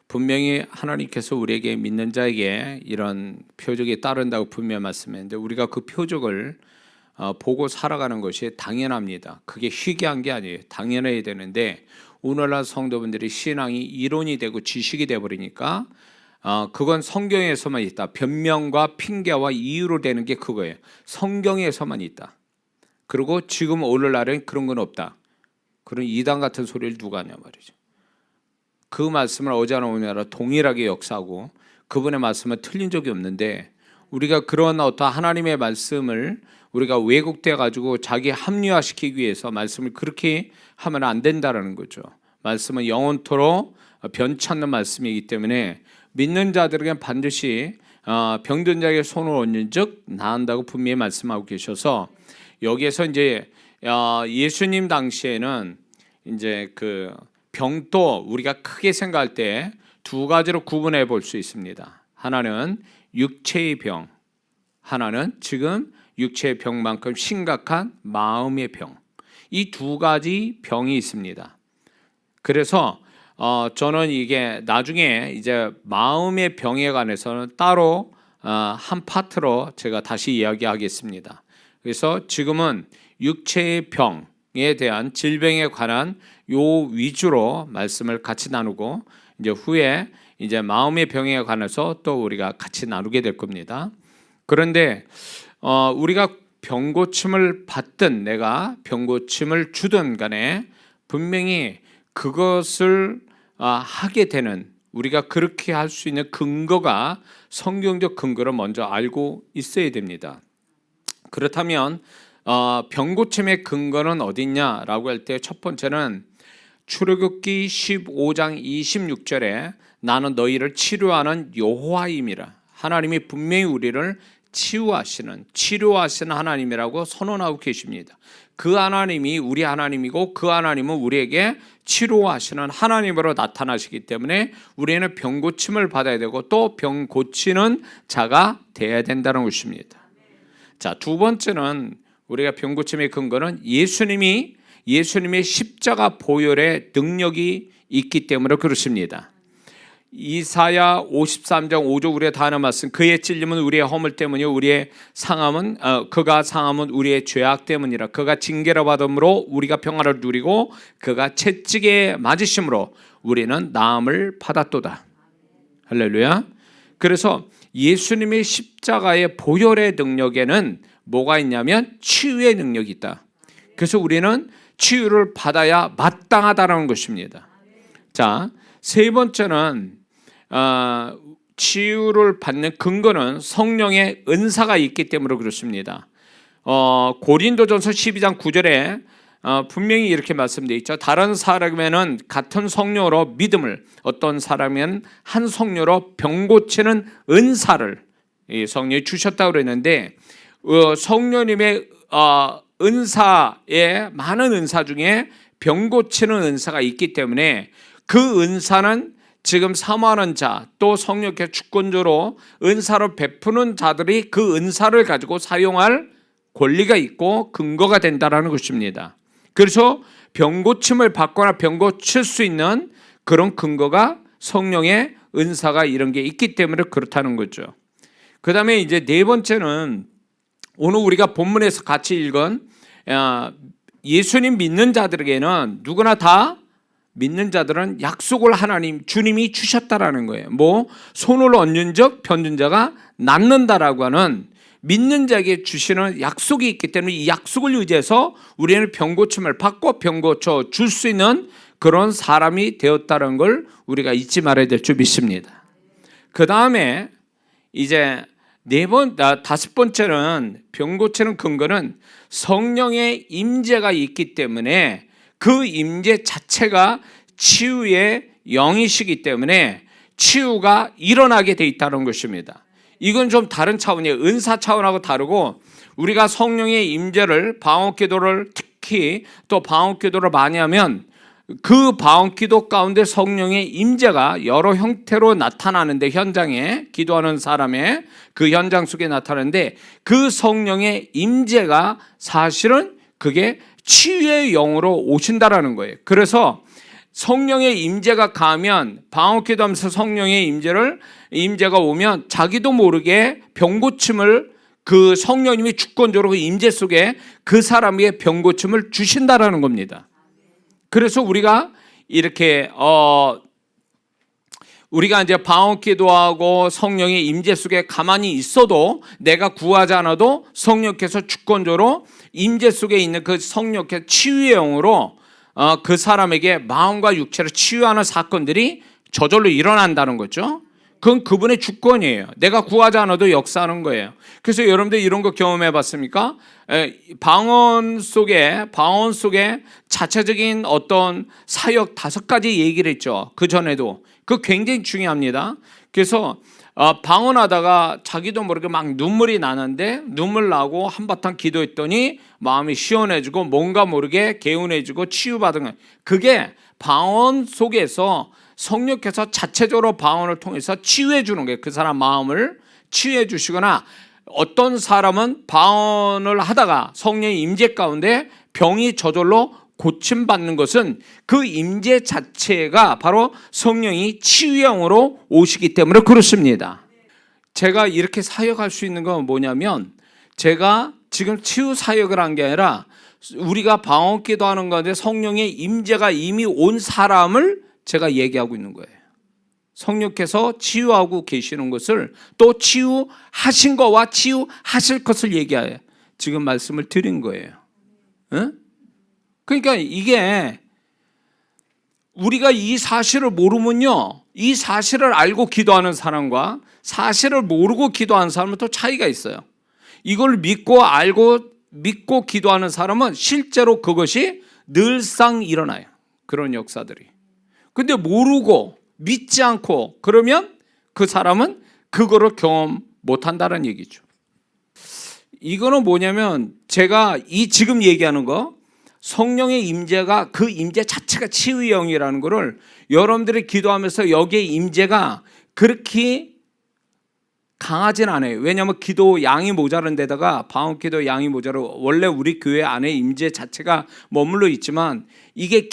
분명히 하나님께서 우리에게 믿는 자에게 이런 표적이 따른다고 분명히 말씀했는데 우리가 그 표적을 보고 살아가는 것이 당연합니다. 그게 희귀한 게 아니에요. 당연해야 되는데 오늘날 성도분들이 신앙이 이론이 되고 지식이 되어버리니까 그건 성경에서만 있다. 변명과 핑계와 이유로 되는 게 그거예요. 성경에서만 있다. 그리고 지금 오늘날엔 그런 건 없다. 그런 이단 같은 소리를 누가 하냐 말이죠. 그 말씀을 어제나 오늘나 동일하게 역사하고 그분의 말씀은 틀린 적이 없는데 우리가 그런 어떤 하나님의 말씀을 우리가 왜곡돼 가지고 자기 합리화시키기 위해서 말씀을 그렇게 하면 안 된다라는 거죠. 말씀은 영원토록 변찮는 말씀이기 때문에 믿는 자들에게는 반드시 병든 자에게 손을 얹은즉 나은다고 분명히 말씀하고 계셔서 여기에서 이제 예수님 당시에는 이제 그 병도 우리가 크게 생각할 때 두 가지로 구분해 볼 수 있습니다. 하나는 육체의 병, 하나는 지금 육체의 병만큼 심각한 마음의 병. 이 두 가지 병이 있습니다. 그래서 저는 이게 나중에 이제 마음의 병에 관해서는 따로 한 파트로 제가 다시 이야기하겠습니다. 그래서 지금은 육체의 병에 대한 질병에 관한 요 위주로 말씀을 같이 나누고 이제 후에 이제 마음의 병에 관해서 또 우리가 같이 나누게 될 겁니다. 그런데 우리가 병 고침을 받든 내가 병 고침을 주든 간에 분명히 그것을 하게 되는 우리가 그렇게 할 수 있는 근거가 성경적 근거를 먼저 알고 있어야 됩니다. 그렇다면 병 고침의 근거는 어디 있냐라고 할 때 첫 번째는 출애굽기 15장 26절에 나는 너희를 치료하는 여호와임이라. 하나님이 분명히 우리를 치료하시는 하나님이라고 선언하고 계십니다. 그 하나님이 우리 하나님이고 그 하나님은 우리에게 치료하시는 하나님으로 나타나시기 때문에 우리는 병 고침을 받아야 되고 또 병 고치는 자가 되어야 된다는 것입니다. 자, 두 번째는 우리가 병 고침의 근거는 예수님의 십자가 보혈의 능력이 있기 때문에 그렇습니다. 이사야 53장 5절 우리가 다 아는 말씀 그의 찔림은 우리의 허물 때문이요 우리의 상함은 그가 상함은 우리의 죄악 때문이라. 그가 징계를 받음으로 우리가 평화를 누리고 그가 채찍에 맞으심으로 우리는 나음을 받았도다. 할렐루야. 그래서 예수님의 십자가의 보혈의 능력에는 뭐가 있냐면 치유의 능력이 있다. 그래서 우리는 치유를 받아야 마땅하다는 것입니다. 자, 세 번째는 치유를 받는 근거는 성령의 은사가 있기 때문에 그렇습니다. 고린도전서 12장 9절에 분명히 이렇게 말씀되어 있죠. 다른 사람에는 같은 성령으로 믿음을, 어떤 사람은 한 성령으로 병 고치는 은사를 성령이 주셨다고 그랬는데 성령님의 은사에 많은 은사 중에 병 고치는 은사가 있기 때문에 그 은사는 지금 사모하는 자 또 성령께 주권적으로 은사로 베푸는 자들이 그 은사를 가지고 사용할 권리가 있고 근거가 된다는 것입니다. 그래서 병 고침을 받거나 병 고칠 수 있는 그런 근거가 성령의 은사가 이런 게 있기 때문에 그렇다는 거죠. 그 다음에 이제 네 번째는 오늘 우리가 본문에서 같이 읽은 예수님 믿는 자들에게는 누구나 다 믿는 자들은 약속을 주님이 주셨다라는 거예요. 손을 얹은 적 병든 자가 낫는다라고 하는 믿는 자에게 주시는 약속이 있기 때문에 이 약속을 의지해서 우리는 병 고침을 받고 병 고쳐 줄 수 있는 그런 사람이 되었다는 걸 우리가 잊지 말아야 될 줄 믿습니다. 그 다음에 이제 다섯 번째는 병 고치는 근거는 성령의 임재가 있기 때문에 그 임재 자체가 치유의 영이시기 때문에 치유가 일어나게 돼 있다는 것입니다. 이건 좀 다른 차원이에요. 은사 차원하고 다르고 우리가 성령의 임재를 방언기도를 특히 또 방언기도를 많이 하면 그 방언기도 가운데 성령의 임재가 여러 형태로 나타나는데 현장에 기도하는 사람의 그 현장 속에 나타나는데 그 성령의 임재가 사실은 그게 치유의 영으로 오신다라는 거예요. 그래서 성령의 임재가 가면 방언기도하면서 성령의 임재가 오면 자기도 모르게 병고침을 그 성령님이 주권적으로 그 임재 속에 그 사람에게 병고침을 주신다라는 겁니다. 그래서 우리가 이렇게 우리가 이제 방언기도하고 성령의 임재 속에 가만히 있어도 내가 구하지 않아도 성령께서 주권적으로 임재 속에 있는 그 성령께서 치유의 영으로 그 사람에게 마음과 육체를 치유하는 사건들이 저절로 일어난다는 거죠. 그건 그분의 주권이에요. 내가 구하지 않아도 역사하는 거예요. 그래서 여러분들 이런 거 경험해 봤습니까? 방언 속에 자체적인 어떤 사역 5가지 얘기를 했죠. 그 전에도. 그거 굉장히 중요합니다. 그래서 방언하다가 자기도 모르게 막 눈물이 나는데 눈물 나고 한바탕 기도했더니 마음이 시원해지고 뭔가 모르게 개운해지고 치유받은 거예요. 그게 방언 속에서 성령께서 자체적으로 방언을 통해서 치유해 주는 거예요. 그 사람 마음을 치유해 주시거나 어떤 사람은 방언을 하다가 성령의 임재 가운데 병이 저절로 고침받는 것은 그 임재 자체가 바로 성령이 치유의 영으로 오시기 때문에 그렇습니다. 제가 이렇게 사역할 수 있는 건 뭐냐면 제가 지금 치유 사역을 한 게 아니라 우리가 방언 기도하는 가운데 성령의 임재가 이미 온 사람을 제가 얘기하고 있는 거예요. 성령께서 치유하고 계시는 것을 또 치유하신 거와 치유하실 것을 얘기해요. 지금 말씀을 드린 거예요. 응? 그러니까 이게 우리가 이 사실을 모르면요, 이 사실을 알고 기도하는 사람과 사실을 모르고 기도하는 사람은 또 차이가 있어요. 이걸 믿고 알고 믿고 기도하는 사람은 실제로 그것이 늘상 일어나요. 그런 역사들이. 근데 모르고 믿지 않고 그러면 그 사람은 그거를 경험 못한다는 얘기죠. 이거는 뭐냐면 제가 이 지금 얘기하는 거 성령의 임재가 그 임재 자체가 치유의 영이라는 거를 여러분들이 기도하면서 여기에 임재가 그렇게 강하진 않아요. 왜냐하면 기도 양이 모자란 데다가 방언 기도 양이 모자라고 원래 우리 교회 안에 임재 자체가 머물러 있지만 이게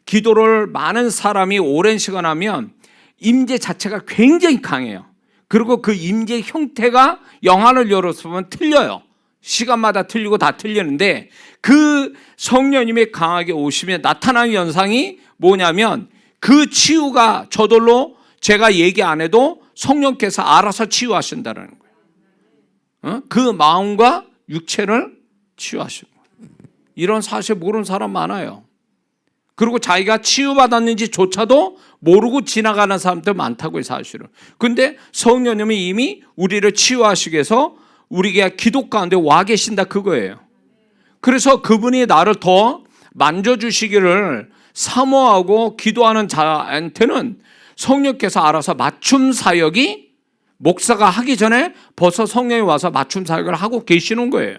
기도를 많은 사람이 오랜 시간 하면 임재 자체가 굉장히 강해요. 그리고 그 임재 형태가 영안을 열어서 보면 틀려요. 시간마다 틀리고 다 틀리는데 그 성령님이 강하게 오시면 나타나는 현상이 뭐냐면 그 치유가 저절로 제가 얘기 안 해도 성령께서 알아서 치유하신다는 거예요. 그 마음과 육체를 치유하시는 거예요. 이런 사실 모르는 사람 많아요. 그리고 자기가 치유받았는지조차도 모르고 지나가는 사람들 많다고요, 사실은. 근데 성령님이 이미 우리를 치유하시기 위해서 우리가 기도 가운데 와 계신다 그거예요. 그래서 그분이 나를 더 만져주시기를 사모하고 기도하는 자한테는 성령께서 알아서 맞춤 사역이 목사가 하기 전에 벌써 성령이 와서 맞춤 사역을 하고 계시는 거예요.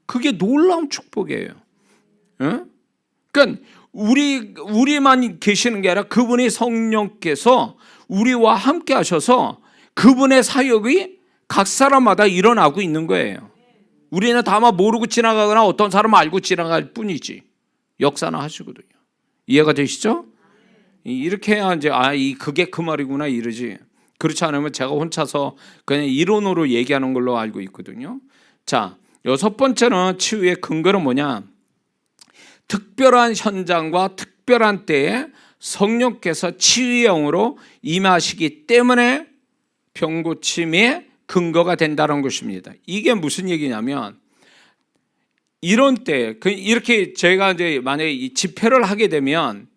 그게 놀라운 축복이에요. 그러니까 우리만 계시는 게 아니라 그분이 성령께서 우리와 함께 하셔서 그분의 사역이 각 사람마다 일어나고 있는 거예요. 우리는 다만 모르고 지나가거나 어떤 사람은 알고 지나갈 뿐이지 역사는 하시거든요. 이해가 되시죠? 이렇게 해야 이제 그게 그 말이구나 이러지. 그렇지 않으면 제가 혼자서 그냥 이론으로 얘기하는 걸로 알고 있거든요. 자, 6번째는 치유의 근거는 뭐냐? 특별한 현장과 특별한 때에 성령께서 치유의 영으로 임하시기 때문에 병고침의 근거가 된다는 것입니다. 이게 무슨 얘기냐면 이런 때 이렇게 제가 이제 만약에 집회를 하게 되면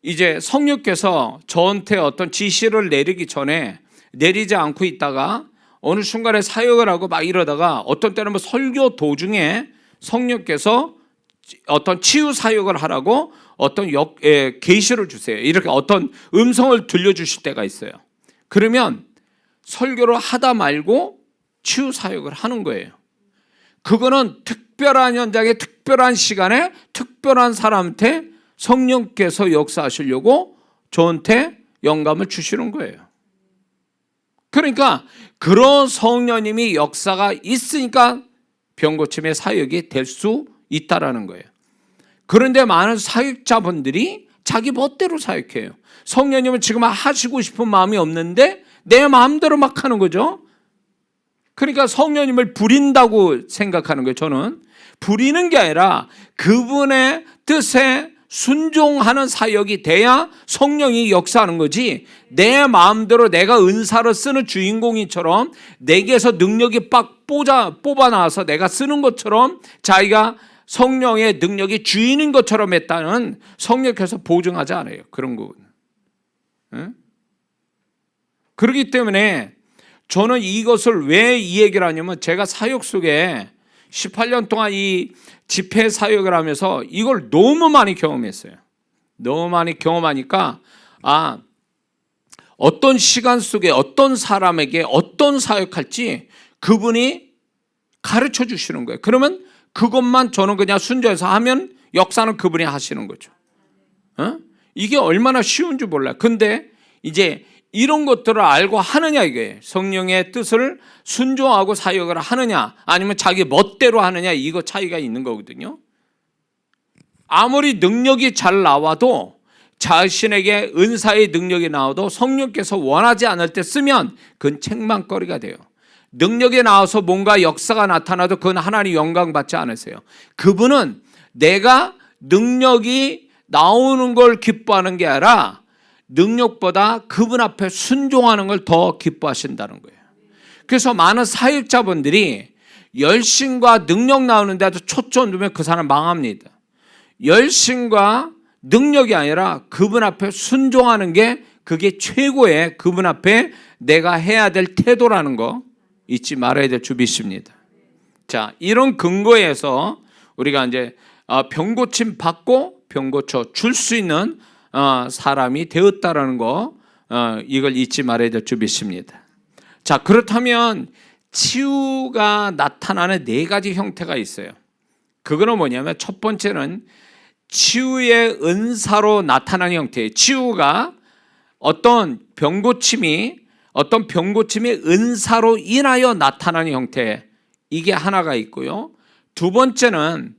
이제 성령께서 저한테 어떤 지시를 내리기 전에 내리지 않고 있다가 어느 순간에 사역을 하고 막 이러다가 어떤 때는 뭐 설교 도중에 성령께서 어떤 치유 사역을 하라고 어떤 계시를 주세요. 이렇게 어떤 음성을 들려주실 때가 있어요. 그러면 설교를 하다 말고 치유 사역을 하는 거예요. 그거는 특별한 현장에 특별한 시간에 특별한 사람한테 성령께서 역사하시려고 저한테 영감을 주시는 거예요. 그러니까 그런 성령님이 역사가 있으니까 병고침의 사역이 될 수 있다라는 거예요. 그런데 많은 사역자분들이 자기 멋대로 사역해요. 성령님은 지금 하시고 싶은 마음이 없는데 내 마음대로 막 하는 거죠. 그러니까 성령님을 부린다고 생각하는 거예요. 저는 부리는 게 아니라 그분의 뜻에 순종하는 사역이 돼야 성령이 역사하는 거지, 내 마음대로 내가 은사를 쓰는 주인공이처럼 내게서 능력이 빡 뽑아 나와서 내가 쓰는 것처럼 자기가 성령의 능력이 주인인 것처럼 했다는 성령께서 보증하지 않아요. 그런 부분. 응? 그렇기 때문에 저는 이것을 왜 이 얘기를 하냐면, 제가 사역 속에 18년 동안 이 집회 사역을 하면서 이걸 너무 많이 경험했어요. 너무 많이 경험하니까 어떤 시간 속에 어떤 사람에게 어떤 사역할지 그분이 가르쳐 주시는 거예요. 그러면 그것만 저는 그냥 순종해서 하면 역사는 그분이 하시는 거죠. 이게 얼마나 쉬운 줄 몰라요. 근데 이제 이런 것들을 알고 하느냐, 이게 성령의 뜻을 순종하고 사역을 하느냐 아니면 자기 멋대로 하느냐, 이거 차이가 있는 거거든요. 아무리 능력이 잘 나와도, 자신에게 은사의 능력이 나와도 성령께서 원하지 않을 때 쓰면 그건 책망거리가 돼요. 능력이 나와서 뭔가 역사가 나타나도 그건 하나님 영광 받지 않으세요. 그분은 내가 능력이 나오는 걸 기뻐하는 게 아니라 능력보다 그분 앞에 순종하는 걸 더 기뻐하신다는 거예요. 그래서 많은 사역자분들이 열심과 능력 나오는데도 초점 두면 그 사람 망합니다. 열심과 능력이 아니라 그분 앞에 순종하는 게 그게 최고의, 그분 앞에 내가 해야 될 태도라는 거 잊지 말아야 될 줄 믿습니다. 자, 이런 근거에서 우리가 이제 병 고침 받고 병 고쳐 줄 수 있는 사람이 되었다라는 거, 이걸 잊지 말아야 될 줄 믿습니다. 자, 그렇다면 치유가 나타나는 네 가지 형태가 있어요. 그거는 뭐냐면, 첫 번째는 치유의 은사로 나타나는 형태예요. 치유가 어떤 병고침이 은사로 인하여 나타나는 형태, 이게 하나가 있고요. 두 번째는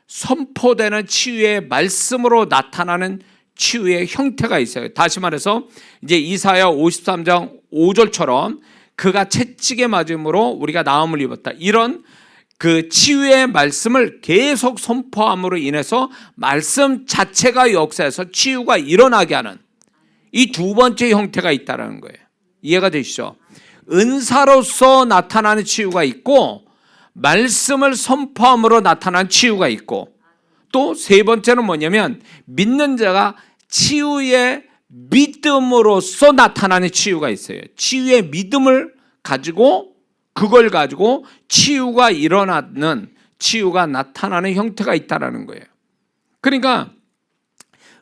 선포되는 치유의 말씀으로 나타나는 치유의 형태가 있어요. 다시 말해서 이제 이사야 53장 5절처럼 그가 채찍에 맞음으로 우리가 나음을 입었다, 이런 그 치유의 말씀을 계속 선포함으로 인해서 말씀 자체가 역사해서 치유가 일어나게 하는 이 두 번째 형태가 있다는 거예요. 이해가 되시죠? 은사로서 나타나는 치유가 있고, 말씀을 선포함으로 나타나는 치유가 있고, 또 세 번째는 뭐냐면 믿는 자가 치유의 믿음으로써 나타나는 치유가 있어요. 치유의 믿음을 가지고, 그걸 가지고 치유가 일어나는, 치유가 나타나는 형태가 있다는 거예요. 그러니까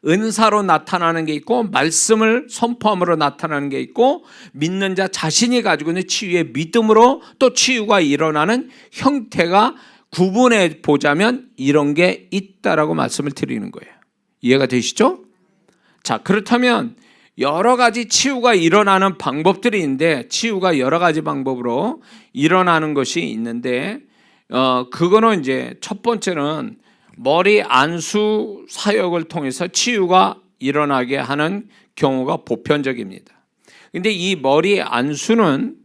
은사로 나타나는 게 있고, 말씀을 선포함으로 나타나는 게 있고, 믿는 자 자신이 가지고 있는 치유의 믿음으로 또 치유가 일어나는 형태가 구분해 보자면 이런 게 있다라고 말씀을 드리는 거예요. 이해가 되시죠? 자, 그렇다면 여러 가지 치유가 일어나는 방법들이 있는데, 치유가 여러 가지 방법으로 일어나는 것이 있는데, 그거는 이제 첫 번째는 머리 안수 사역을 통해서 치유가 일어나게 하는 경우가 보편적입니다. 근데 이 머리 안수는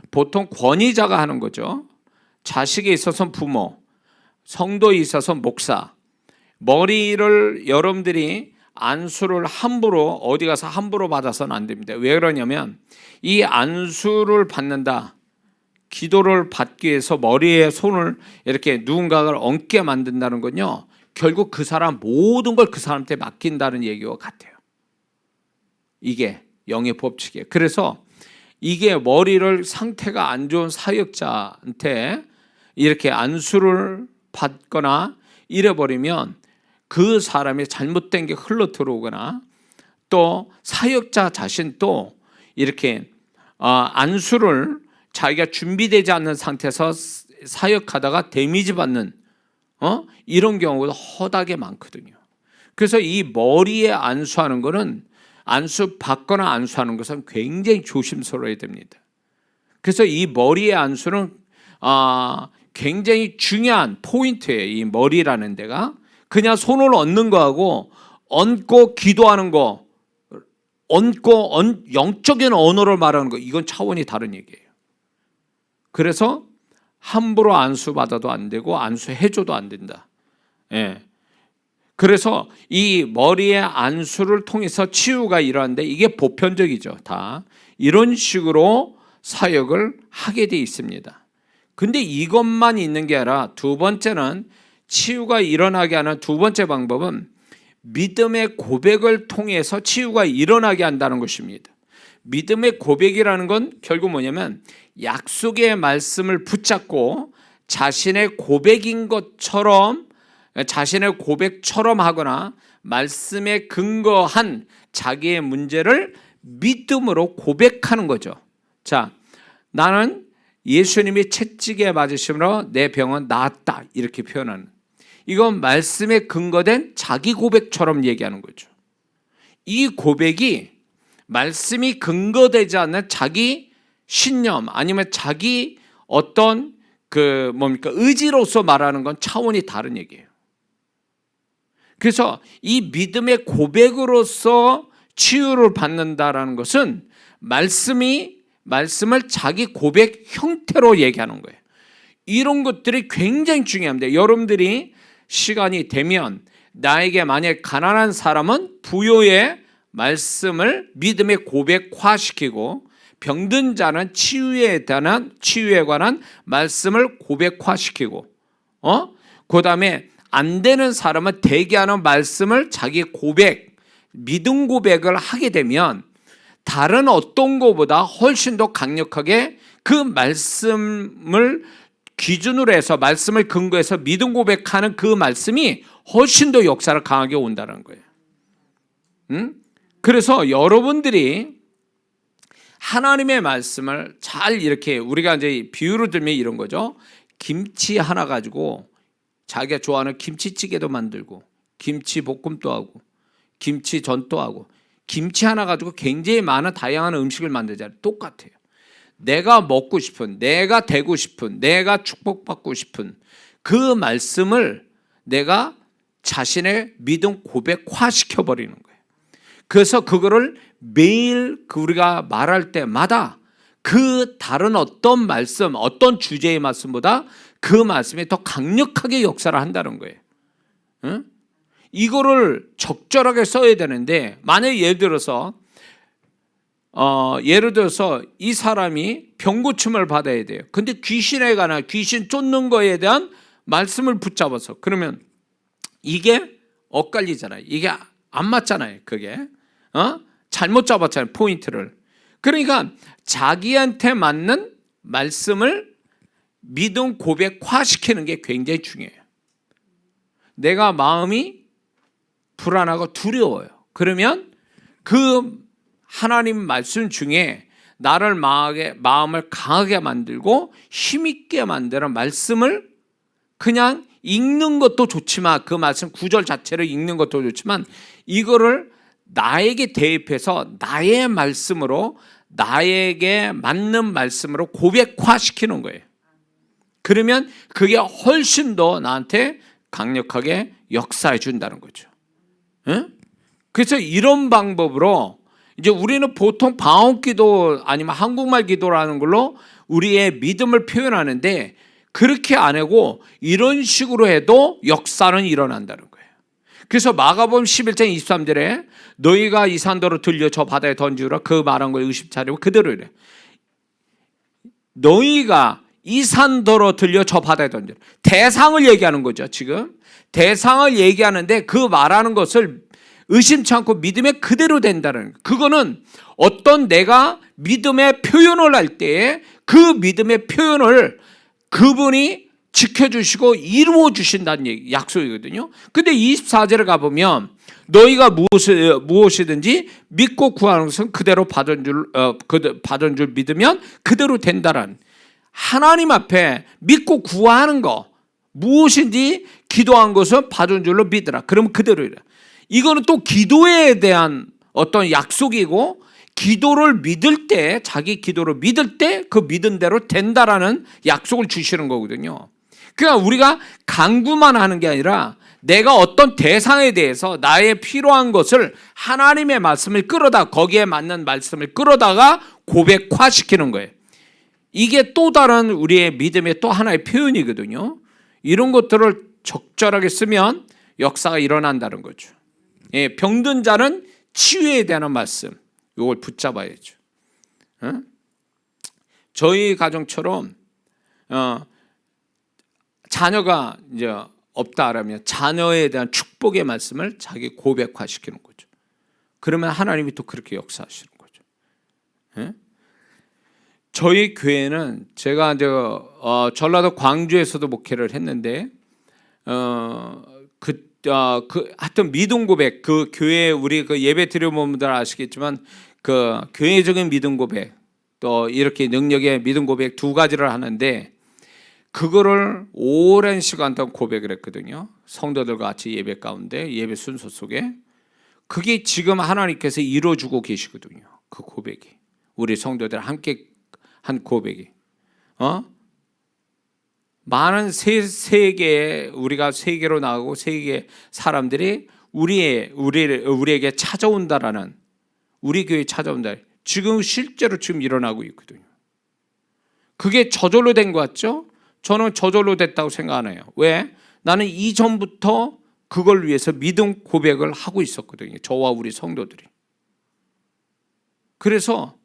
보통 권위자가 하는 거죠. 자식에 있어서 부모, 성도에 있어서 목사. 머리를 여러분들이 안수를 함부로, 어디 가서 함부로 받아서는 안 됩니다. 왜 그러냐면, 이 안수를 받는다, 기도를 받기 위해서 머리에 손을 이렇게 누군가를 얹게 만든다는 건요, 결국 그 사람 모든 걸 그 사람한테 맡긴다는 얘기와 같아요. 이게 영의 법칙이에요. 그래서 이게 머리를 상태가 안 좋은 사역자한테 이렇게 안수를 받거나 이래버리면 그 사람의 잘못된 게 흘러 들어오거나, 또 사역자 자신도 이렇게 안수를 자기가 준비되지 않는 상태에서 사역하다가 데미지 받는 이런 경우가 허다하게 많거든요. 그래서 이 머리에 안수하는 것은, 안수 받거나 안수하는 것은 굉장히 조심스러워야 됩니다. 그래서 이 머리의 안수는 굉장히 중요한 포인트예요. 이 머리라는 데가. 그냥 손을 얹는 거하고 얹고 기도하는 거, 영적인 언어를 말하는 거, 이건 차원이 다른 얘기예요. 그래서 함부로 안수받아도 안 되고 안수해줘도 안 된다. 예. 그래서 이 머리의 안수를 통해서 치유가 일어나는데 이게 보편적이죠. 다 이런 식으로 사역을 하게 돼 있습니다. 근데 이것만 있는 게 아니라 두 번째는, 치유가 일어나게 하는 두 번째 방법은 믿음의 고백을 통해서 치유가 일어나게 한다는 것입니다. 믿음의 고백이라는 건 결국 뭐냐면 약속의 말씀을 붙잡고 자신의 고백인 것처럼, 자신의 고백처럼 하거나 말씀에 근거한 자기의 문제를 믿음으로 고백하는 거죠. 자, 나는 예수님이 채찍에 맞으심으로 내 병은 나았다, 이렇게 표현하는, 이건 말씀에 근거된 자기 고백처럼 얘기하는 거죠. 이 고백이 말씀이 근거되지 않는 자기 신념 아니면 자기 어떤 의지로서 말하는 건 차원이 다른 얘기예요. 그래서 이 믿음의 고백으로서 치유를 받는다라는 것은 말씀을 자기 고백 형태로 얘기하는 거예요. 이런 것들이 굉장히 중요합니다. 여러분들이 시간이 되면 나에게 만약 가난한 사람은 부요의 말씀을 믿음의 고백화시키고, 병든 자는 치유에 관한 말씀을 고백화시키고, 그 다음에 안 되는 사람은 대기하는 말씀을 자기 고백, 믿음 고백을 하게 되면 다른 어떤 것보다 훨씬 더 강력하게 그 말씀을 기준으로 해서, 말씀을 근거해서 믿음 고백하는 그 말씀이 훨씬 더 역사를 강하게 온다는 거예요. 그래서 여러분들이 하나님의 말씀을 잘 이렇게, 우리가 이제 비유를 들면 이런 거죠. 김치 하나 가지고 자기가 좋아하는 김치찌개도 만들고 김치볶음도 하고 김치전도 하고, 김치 하나 가지고 굉장히 많은 다양한 음식을 만들잖아요. 똑같아요. 내가 먹고 싶은, 내가 되고 싶은, 내가 축복받고 싶은 그 말씀을 내가 자신의 믿음 고백화시켜버리는 거예요. 그래서 그거를 매일 우리가 말할 때마다 그 다른 어떤 말씀, 어떤 주제의 말씀보다 그 말씀이 더 강력하게 역사를 한다는 거예요. 응? 이거를 적절하게 써야 되는데, 만약에 예를 들어서 이 사람이 병고침을 받아야 돼요. 근데 귀신에 관한, 귀신 쫓는 거에 대한 말씀을 붙잡아서, 그러면 이게 엇갈리잖아요. 이게 안 맞잖아요. 그게 잘못 잡았잖아요, 포인트를. 그러니까 자기한테 맞는 말씀을 믿음 고백화시키는 게 굉장히 중요해요. 내가 마음이 불안하고 두려워요. 그러면 그 하나님 말씀 중에 나를 마음을 강하게 만들고 힘있게 만드는 말씀을 그냥 읽는 것도 좋지만, 그 말씀 구절 자체를 읽는 것도 좋지만, 이거를 나에게 대입해서 나의 말씀으로, 나에게 맞는 말씀으로 고백화시키는 거예요. 그러면 그게 훨씬 더 나한테 강력하게 역사해 준다는 거죠. 그래서 이런 방법으로 이제 우리는 보통 방언기도 아니면 한국말 기도라는 걸로 우리의 믿음을 표현하는데, 그렇게 안 하고 이런 식으로 해도 역사는 일어난다는 거예요. 그래서 마가복음 11장 23절에 너희가 이 산더러 들려 저 바다에 던지라, 그 말한 걸 의심차리고 그대로 이래. 너희가 이 산더러 들려 저 바다에 던지라. 대상을 얘기하는 거죠. 지금 대상을 얘기하는데 그 말하는 것을 의심치 않고 믿음에 그대로 된다는 거예요. 그거는 어떤 내가 믿음의 표현을 할 때에 그 믿음의 표현을 그분이 지켜주시고 이루어 주신다는 약속이거든요. 근데 24절에 가보면 너희가 무엇이든지 믿고 구하는 것은 그대로 받은 줄 믿으면 그대로 된다라는, 하나님 앞에 믿고 구하는 거, 무엇인지 기도한 것은 받은 줄로 믿으라. 그러면 그대로이라. 이거는 또 기도에 대한 어떤 약속이고, 기도를 믿을 때, 자기 기도를 믿을 때 그 믿은 대로 된다라는 약속을 주시는 거거든요. 그러니까 우리가 간구만 하는 게 아니라 내가 어떤 대상에 대해서 나의 필요한 것을 하나님의 말씀을 끌어다 거기에 맞는 말씀을 끌어다가 고백화시키는 거예요. 이게 또 다른 우리의 믿음의 또 하나의 표현이거든요. 이런 것들을 적절하게 쓰면 역사가 일어난다는 거죠. 예, 병든 자는 치유에 대한 말씀, 이걸 붙잡아야죠. 저희 가정처럼 자녀가 이제 없다라면 자녀에 대한 축복의 말씀을 자기 고백화시키는 거죠. 그러면 하나님이 또 그렇게 역사하시는 거죠. 예? 저희 교회는 제가 이제 전라도 광주에서도 목회를 했는데 하여튼 믿음 고백, 그 교회 우리 그 예배 드려본 분들 아시겠지만 그 교회적인 믿음 고백 또 이렇게 능력의 믿음 고백 두 가지를 하는데 그거를 오랜 시간 동안 고백을 했거든요. 성도들과 같이 예배 가운데 예배 순서 속에 그게 지금 하나님께서 이루어주고 계시거든요. 그 고백이 우리 성도들 함께 한 고백이 많은 세계에 우리가 세계로 나가고 세계 사람들이 우리에게 찾아온다라는 우리 교회에 찾아온다. 지금 실제로 지금 일어나고 있거든요. 그게 저절로 된 것 같죠? 저는 저절로 됐다고 생각 안 해요. 왜? 나는 이전부터 그걸 위해서 믿음 고백을 하고 있었거든요. 저와 우리 성도들이. 그래서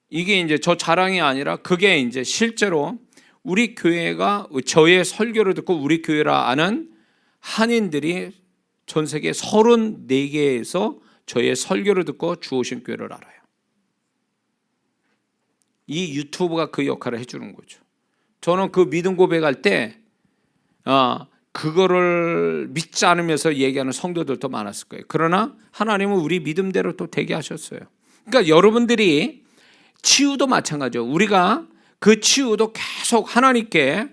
이게 이제 저 자랑이 아니라 그게 이제 실제로 우리 교회가 저의 설교를 듣고 우리 교회라 아는 한인들이 전 세계 34개에서 저의 설교를 듣고 주오신 교회를 알아요. 이 유튜브가 그 역할을 해주는 거죠. 저는 그 믿음 고백할 때 그거를 믿지 않으면서 얘기하는 성도들도 많았을 거예요. 그러나 하나님은 우리 믿음대로 또 되게 하셨어요. 그러니까 여러분들이 치유도 마찬가지죠. 우리가 그 치유도 계속 하나님께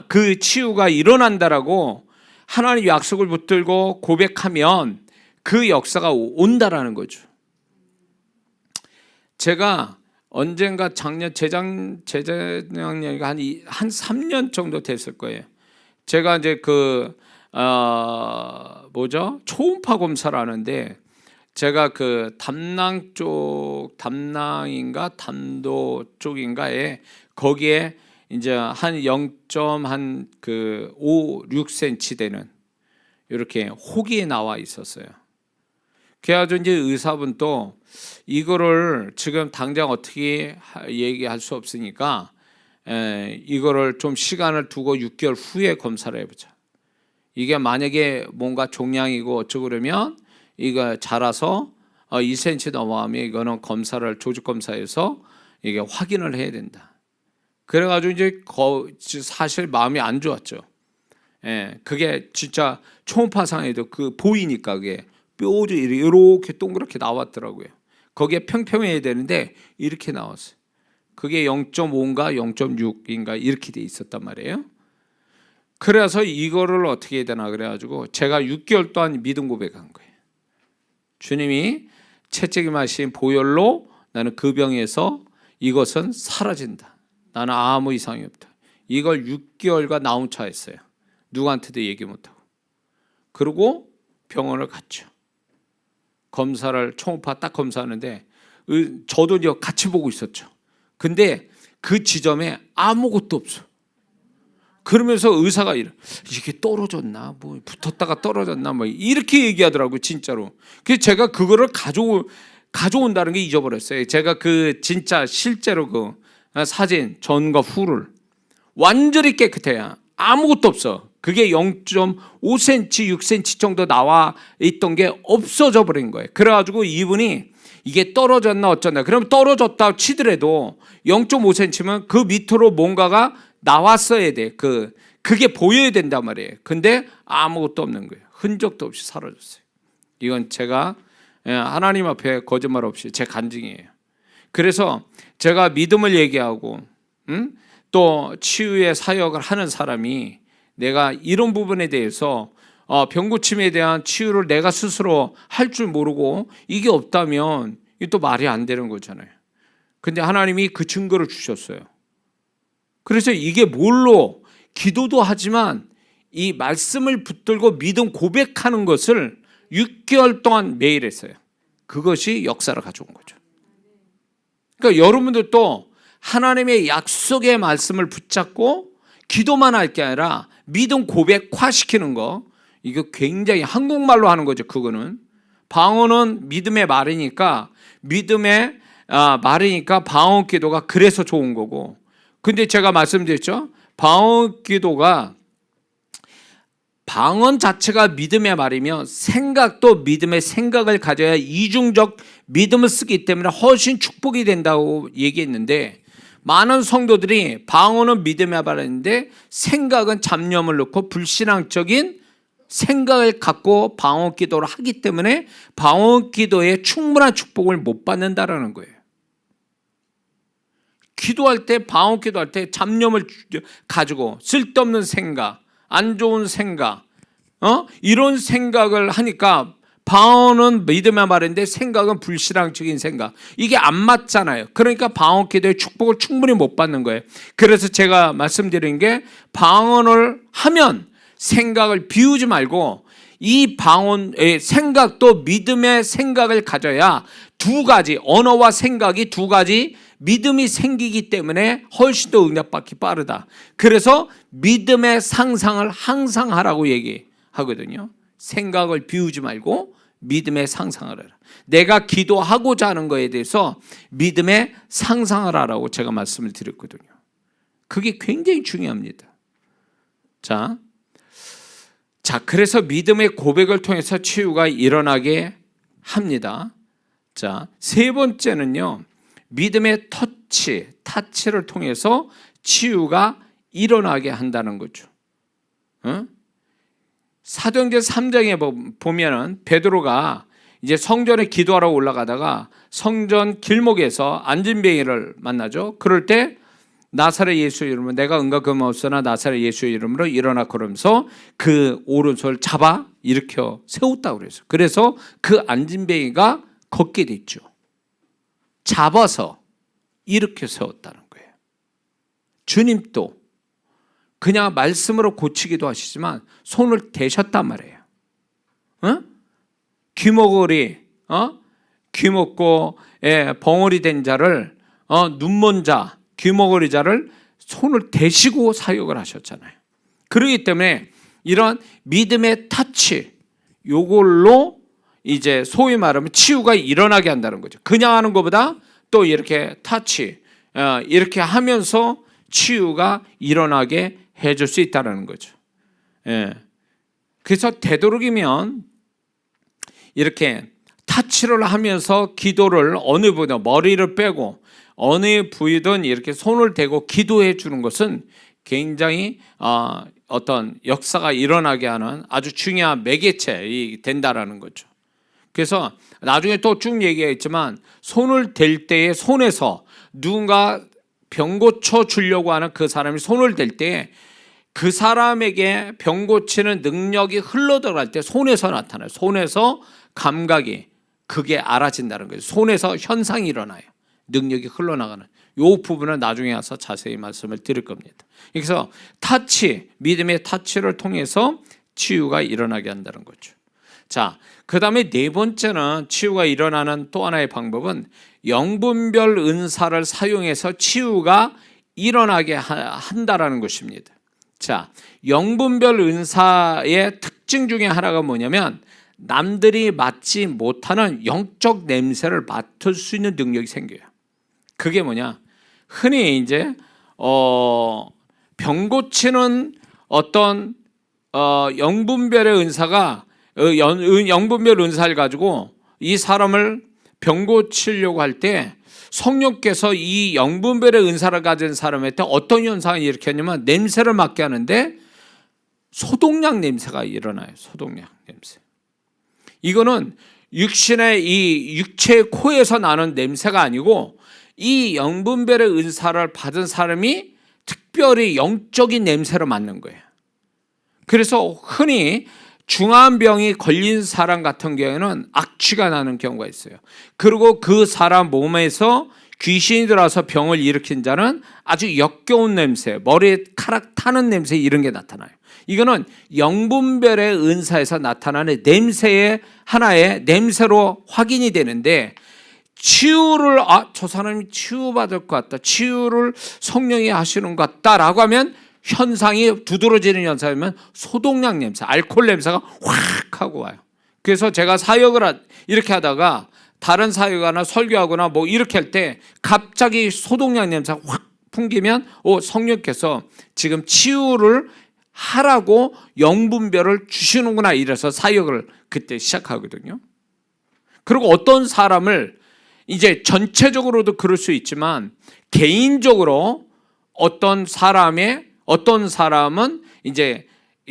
그 치유가 일어난다라고 하나님 약속을 붙들고 고백하면 그 역사가 온다라는 거죠. 제가 언젠가 재작년인가 한 3년 정도 됐을 거예요. 제가 이제 초음파 검사를 하는데 제가 그 담낭인가 담도 쪽인가에 거기에 이제 한 0.56cm 되는 이렇게 혹이 나와 있었어요. 그래가지고 이제 의사분도 이거를 지금 당장 어떻게 얘기할 수 없으니까 이거를 좀 시간을 두고 6개월 후에 검사를 해보자. 이게 만약에 뭔가 종양이고 어쩌고 그러면 이거 자라서 2cm 넘어가면 이거는 조직 검사에서 이게 확인을 해야 된다. 그래가지고 이제 사실 마음이 안 좋았죠. 그게 진짜 초음파상에도 보이니까 그게 뼈도 이렇게 동그랗게 나왔더라고요. 거기에 평평해야 되는데 이렇게 나왔어요. 그게 0.5인가 0.6인가 이렇게 돼 있었단 말이에요. 그래서 이거를 어떻게 해야 되나 그래가지고 제가 6개월 동안 믿음 고백한 거예요. 주님이 채찍임하신 보혈로 나는 그 병에서 이것은 사라진다. 나는 아무 이상이 없다. 이걸 6개월간 나훈차했어요. 누구한테도 얘기 못하고. 그리고 병원을 갔죠. 검사를 초음파 딱 검사하는데 저도 같이 보고 있었죠. 근데 그 지점에 아무것도 없어. 그러면서 의사가 이게 떨어졌나 뭐 붙었다가 떨어졌나 뭐 이렇게 얘기하더라고요. 진짜로. 그래서 제가 그거를 가져온다는 게 잊어버렸어요. 제가 그 진짜 실제로 그 사진 전과 후를 완전히 깨끗해요. 아무것도 없어. 그게 0.5cm, 6cm 정도 나와 있던 게 없어져 버린 거예요. 그래가지고 이분이 이게 떨어졌나 어쩌나. 그럼 떨어졌다 치더라도 0.5cm면 그 밑으로 뭔가가 나왔어야 돼. 그게 보여야 된단 말이에요. 근데 아무것도 없는 거예요. 흔적도 없이 사라졌어요. 이건 제가 하나님 앞에 거짓말 없이 제 간증이에요. 그래서 제가 믿음을 얘기하고 또 치유의 사역을 하는 사람이 내가 이런 부분에 대해서 병고침에 대한 치유를 내가 스스로 할 줄 모르고 이게 없다면 이게 또 말이 안 되는 거잖아요. 근데 하나님이 그 증거를 주셨어요. 그래서 이게 뭘로 기도도 하지만 이 말씀을 붙들고 믿음 고백하는 것을 6개월 동안 매일 했어요. 그것이 역사를 가져온 거죠. 그러니까 여러분들도 하나님의 약속의 말씀을 붙잡고 기도만 할 게 아니라 믿음 고백화시키는 거, 이거 굉장히 한국말로 하는 거죠. 그거는 방언은 믿음의 말이니까 방언 기도가 그래서 좋은 거고, 근데 제가 말씀드렸죠. 방언 자체가 믿음의 말이며 생각도 믿음의 생각을 가져야 이중적 믿음을 쓰기 때문에 훨씬 축복이 된다고 얘기했는데, 많은 성도들이 방언은 믿음의 말인데 생각은 잡념을 넣고 불신앙적인 생각을 갖고 방언 기도를 하기 때문에 방언 기도에 충분한 축복을 못 받는다라는 거예요. 기도할 때, 방언 기도할 때 잡념을 가지고 쓸데없는 생각, 안 좋은 생각, 이런 생각을 하니까 방언은 믿음의 말인데 생각은 불신앙적인 생각, 이게 안 맞잖아요. 그러니까 방언 기도의 축복을 충분히 못 받는 거예요. 그래서 제가 말씀드린 게, 방언을 하면 생각을 비우지 말고 이 방언의 생각도 믿음의 생각을 가져야 두 가지, 언어와 생각이 두 가지 믿음이 생기기 때문에 훨씬 더 응답받기 빠르다. 그래서 믿음의 상상을 항상 하라고 얘기하거든요. 생각을 비우지 말고 믿음의 상상을 하라. 내가 기도하고자 하는 거에 대해서 믿음의 상상을 하라고 제가 말씀을 드렸거든요. 그게 굉장히 중요합니다. 자, 그래서 믿음의 고백을 통해서 치유가 일어나게 합니다. 자, 세 번째는요, 믿음의 타치를 통해서 치유가 일어나게 한다는 거죠. 사도행전 3장에 보면은 베드로가 이제 성전에 기도하러 올라가다가 성전 길목에서 안진뱅이를 만나죠. 그럴 때 나사렛 예수의 이름으로, 내가 은과 금은 없으나 나사렛 예수의 이름으로 일어나, 그러면서 그 오른손을 잡아 일으켜 세웠다고 그랬어요. 그래서 그 안진뱅이가 걷게 됐죠. 잡아서 일으켜 세웠다는 거예요. 주님도 그냥 말씀으로 고치기도 하시지만 손을 대셨단 말이에요. 귀먹고 벙어리 된 자를, 눈먼 자, 귀머거리 자를 손을 대시고 사역을 하셨잖아요. 그렇기 때문에 이런 믿음의 타치, 요걸로 이제 소위 말하면 치유가 일어나게 한다는 거죠. 그냥 하는 것보다 또 이렇게 타치, 이렇게 하면서 치유가 일어나게 해줄 수 있다는 거죠. 그래서 되도록이면 이렇게 타치를 하면서 기도를, 어느 부위든 머리를 빼고 어느 부위든 이렇게 손을 대고 기도해 주는 것은 굉장히 어떤 역사가 일어나게 하는 아주 중요한 매개체 된다라는 거죠. 그래서 나중에 또 쭉 얘기했지만, 손을 댈 때에 손에서 누군가 병 고쳐 주려고 하는 그 사람이 손을 댈 때 그 사람에게 병 고치는 능력이 흘러들어갈 때 손에서 나타나요. 손에서 감각이, 그게 알아진다는 거예요. 손에서 현상이 일어나요. 능력이 흘러나가는 이 부분은 나중에 와서 자세히 말씀을 드릴 겁니다. 그래서 타치, 믿음의 타치를 통해서 치유가 일어나게 한다는 거죠. 자, 그 다음에 네 번째는 치유가 일어나는 또 하나의 방법은 영분별 은사를 사용해서 치유가 일어나게 한다라는 것입니다. 자, 영분별 은사의 특징 중에 하나가 뭐냐면, 남들이 맡지 못하는 영적 냄새를 맡을 수 있는 능력이 생겨요. 그게 뭐냐? 흔히 이제 병 고치는 어떤 영분별의 은사가, 영분별 은사를 가지고 이 사람을 병 고치려고 할 때 성령께서 이 영분별의 은사를 가진 사람한테 어떤 현상을 일으켰냐면, 냄새를 맡게 하는데 소독약 냄새가 일어나요. 소독약 냄새. 이거는 육신의 이 육체의 코에서 나는 냄새가 아니고, 이 영분별의 은사를 받은 사람이 특별히 영적인 냄새를 맡는 거예요. 그래서 흔히 중한 병이 걸린 사람 같은 경우에는 악취가 나는 경우가 있어요. 그리고 그 사람 몸에서 귀신이 들어와서 병을 일으킨 자는 아주 역겨운 냄새, 머리에 카락 타는 냄새, 이런 게 나타나요. 이거는 영분별의 은사에서 나타나는 냄새의 하나의 냄새로 확인이 되는데, 치유를 저 사람이 치유받을 것 같다, 치유를 성령이 하시는 것 같다라고 하면 현상이 두드러지는 현상이면 소독약 냄새, 알코올 냄새가 확 하고 와요. 그래서 제가 사역을 이렇게 하다가 다른 사역하나 설교하거나 뭐 이렇게 할 때 갑자기 소독약 냄새가 확 풍기면 성령께서 지금 치유를 하라고 영분별을 주시는구나, 이래서 사역을 그때 시작하거든요. 그리고 어떤 사람을 이제 전체적으로도 그럴 수 있지만 개인적으로 어떤 사람은 이제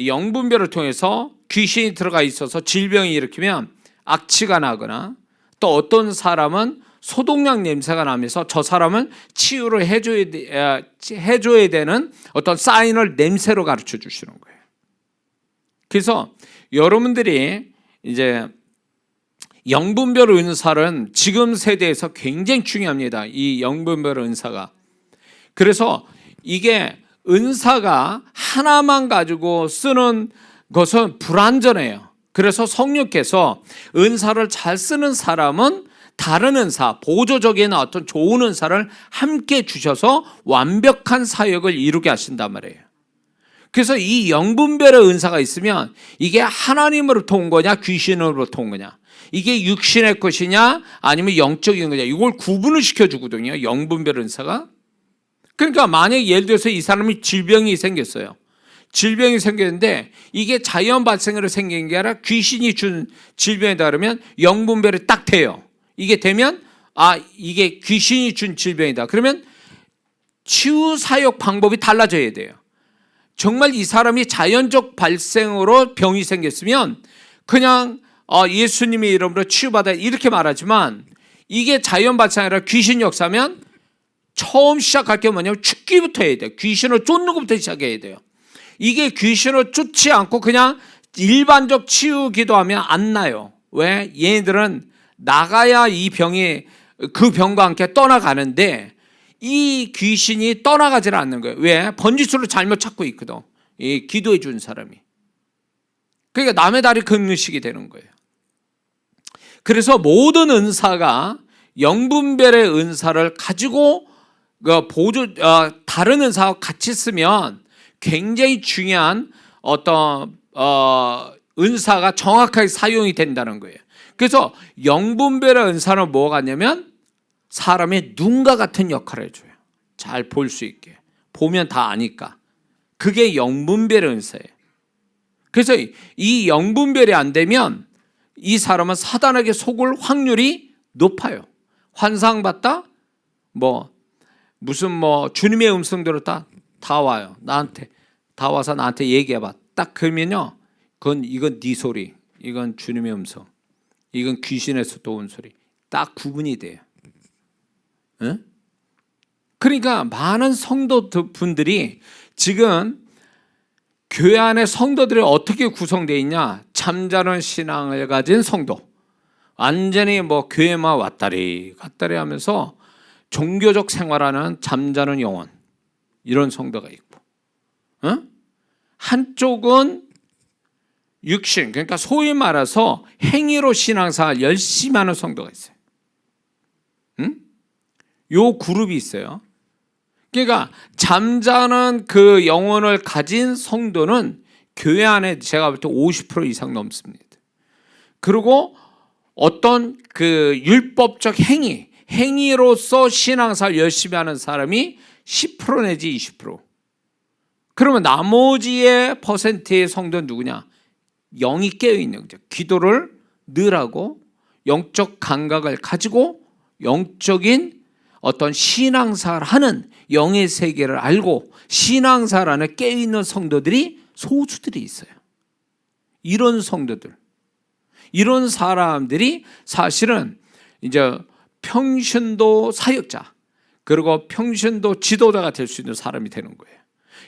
영분별을 통해서 귀신이 들어가 있어서 질병이 일으키면 악취가 나거나, 또 어떤 사람은 소독약 냄새가 나면서 저 사람은 치유를 해줘야 되는 어떤 사인을 냄새로 가르쳐 주시는 거예요. 그래서 여러분들이 이제 영분별 은사는 지금 세대에서 굉장히 중요합니다. 이 영분별 은사가. 그래서 이게 은사가 하나만 가지고 쓰는 것은 불완전해요. 그래서 성령께서 은사를 잘 쓰는 사람은 다른 은사, 보조적인 어떤 좋은 은사를 함께 주셔서 완벽한 사역을 이루게 하신단 말이에요. 그래서 이 영분별의 은사가 있으면 이게 하나님으로부터 온 거냐 귀신으로부터 온 거냐, 이게 육신의 것이냐 아니면 영적인 거냐, 이걸 구분을 시켜주거든요, 영분별 은사가. 그러니까 만약에 예를 들어서 이 사람이 질병이 생겼어요. 질병이 생겼는데 이게 자연 발생으로 생긴 게 아니라 귀신이 준 질병이다 그러면 영분별이 딱 돼요. 이게 되면 이게 귀신이 준 질병이다. 그러면 치유 사역 방법이 달라져야 돼요. 정말 이 사람이 자연적 발생으로 병이 생겼으면 그냥 예수님의 이름으로 치유받아 이렇게 말하지만, 이게 자연 발생이 아니라 귀신 역사면 처음 시작할 게 뭐냐면 죽기부터 해야 돼요. 귀신을 쫓는 것부터 시작해야 돼요. 이게 귀신을 쫓지 않고 그냥 일반적 치유 기도하면 안 나요. 왜? 얘네들은 나가야 이 병이 그 병과 함께 떠나가는데 이 귀신이 떠나가질 않는 거예요. 왜? 번지수를 잘못 찾고 있거든, 이 기도해 준 사람이. 그러니까 남의 다리 긁는 식이 되는 거예요. 그래서 모든 은사가 영분별의 은사를 가지고 다른 은사와 같이 쓰면 굉장히 중요한 어떤 은사가 정확하게 사용이 된다는 거예요. 그래서 영분별의 은사는 뭐가 같냐면 사람의 눈과 같은 역할을 해줘요. 잘 볼 수 있게. 보면 다 아니까. 그게 영분별의 은사예요. 그래서 이 영분별이 안 되면 이 사람은 사단에게 속을 확률이 높아요. 환상 봤다? 무슨 주님의 음성 들었다? 다 와요. 나한테 다 와서 나한테 얘기해봐. 딱 그러면요, 이건 네 소리, 이건 주님의 음성, 이건 귀신에서 또 온 소리, 딱 구분이 돼요. 응? 그러니까 많은 성도분들이 지금 교회 안에 성도들이 어떻게 구성되어 있냐? 잠자는 신앙을 가진 성도, 완전히 교회만 왔다리 갔다리 하면서 종교적 생활하는 잠자는 영혼, 이런 성도가 있고, 한쪽은 육신, 그러니까 소위 말해서 행위로 신앙생활 열심히 하는 성도가 있어요. 요 그룹이 있어요. 그러니까 잠자는 그 영혼을 가진 성도는 교회 안에 제가 볼 때 50% 이상 넘습니다. 그리고 어떤 그 율법적 행위로서 신앙생활 열심히 하는 사람이 10% 내지 20%. 그러면 나머지의 퍼센트의 성도는 누구냐? 영이 깨어있는 거죠. 기도를 늘 하고 영적 감각을 가지고 영적인 어떤 신앙생활을 하는, 영의 세계를 알고 신앙생활 안에 깨어있는 성도들이 소수들이 있어요. 이런 성도들, 이런 사람들이 사실은 이제 평신도 사역자, 그리고 평신도 지도자가 될 수 있는 사람이 되는 거예요.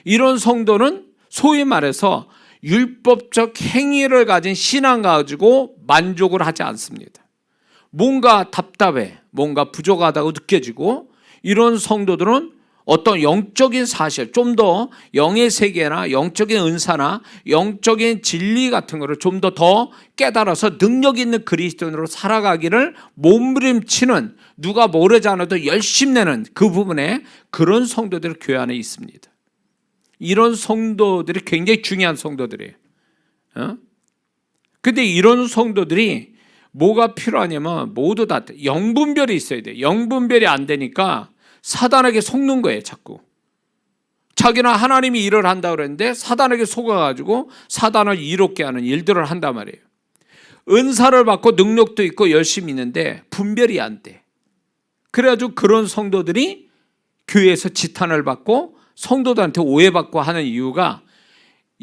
이런 성도는 소위 말해서 율법적 행위를 가진 신앙 가지고 만족을 하지 않습니다. 뭔가 답답해, 뭔가 부족하다고 느껴지고, 이런 성도들은 어떤 영적인 사실, 좀 더 영의 세계나 영적인 은사나 영적인 진리 같은 거를 좀 더 깨달아서 능력 있는 그리스도인으로 살아가기를 몸부림치는, 누가 모르지 않아도 열심 내는 그 부분에 그런 성도들이 교회 안에 있습니다. 이런 성도들이 굉장히 중요한 성도들이에요. 근데 이런 성도들이 뭐가 필요하냐면 모두 다 영분별이 있어야 돼요. 영분별이 안 되니까 사단에게 속는 거예요. 자꾸 자기는 하나님이 일을 한다고 그랬는데 사단에게 속아가지고 사단을 이롭게 하는 일들을 한단 말이에요. 은사를 받고 능력도 있고 열심히 있는데 분별이 안 돼. 그래가지고 그런 성도들이 교회에서 지탄을 받고 성도들한테 오해받고 하는 이유가,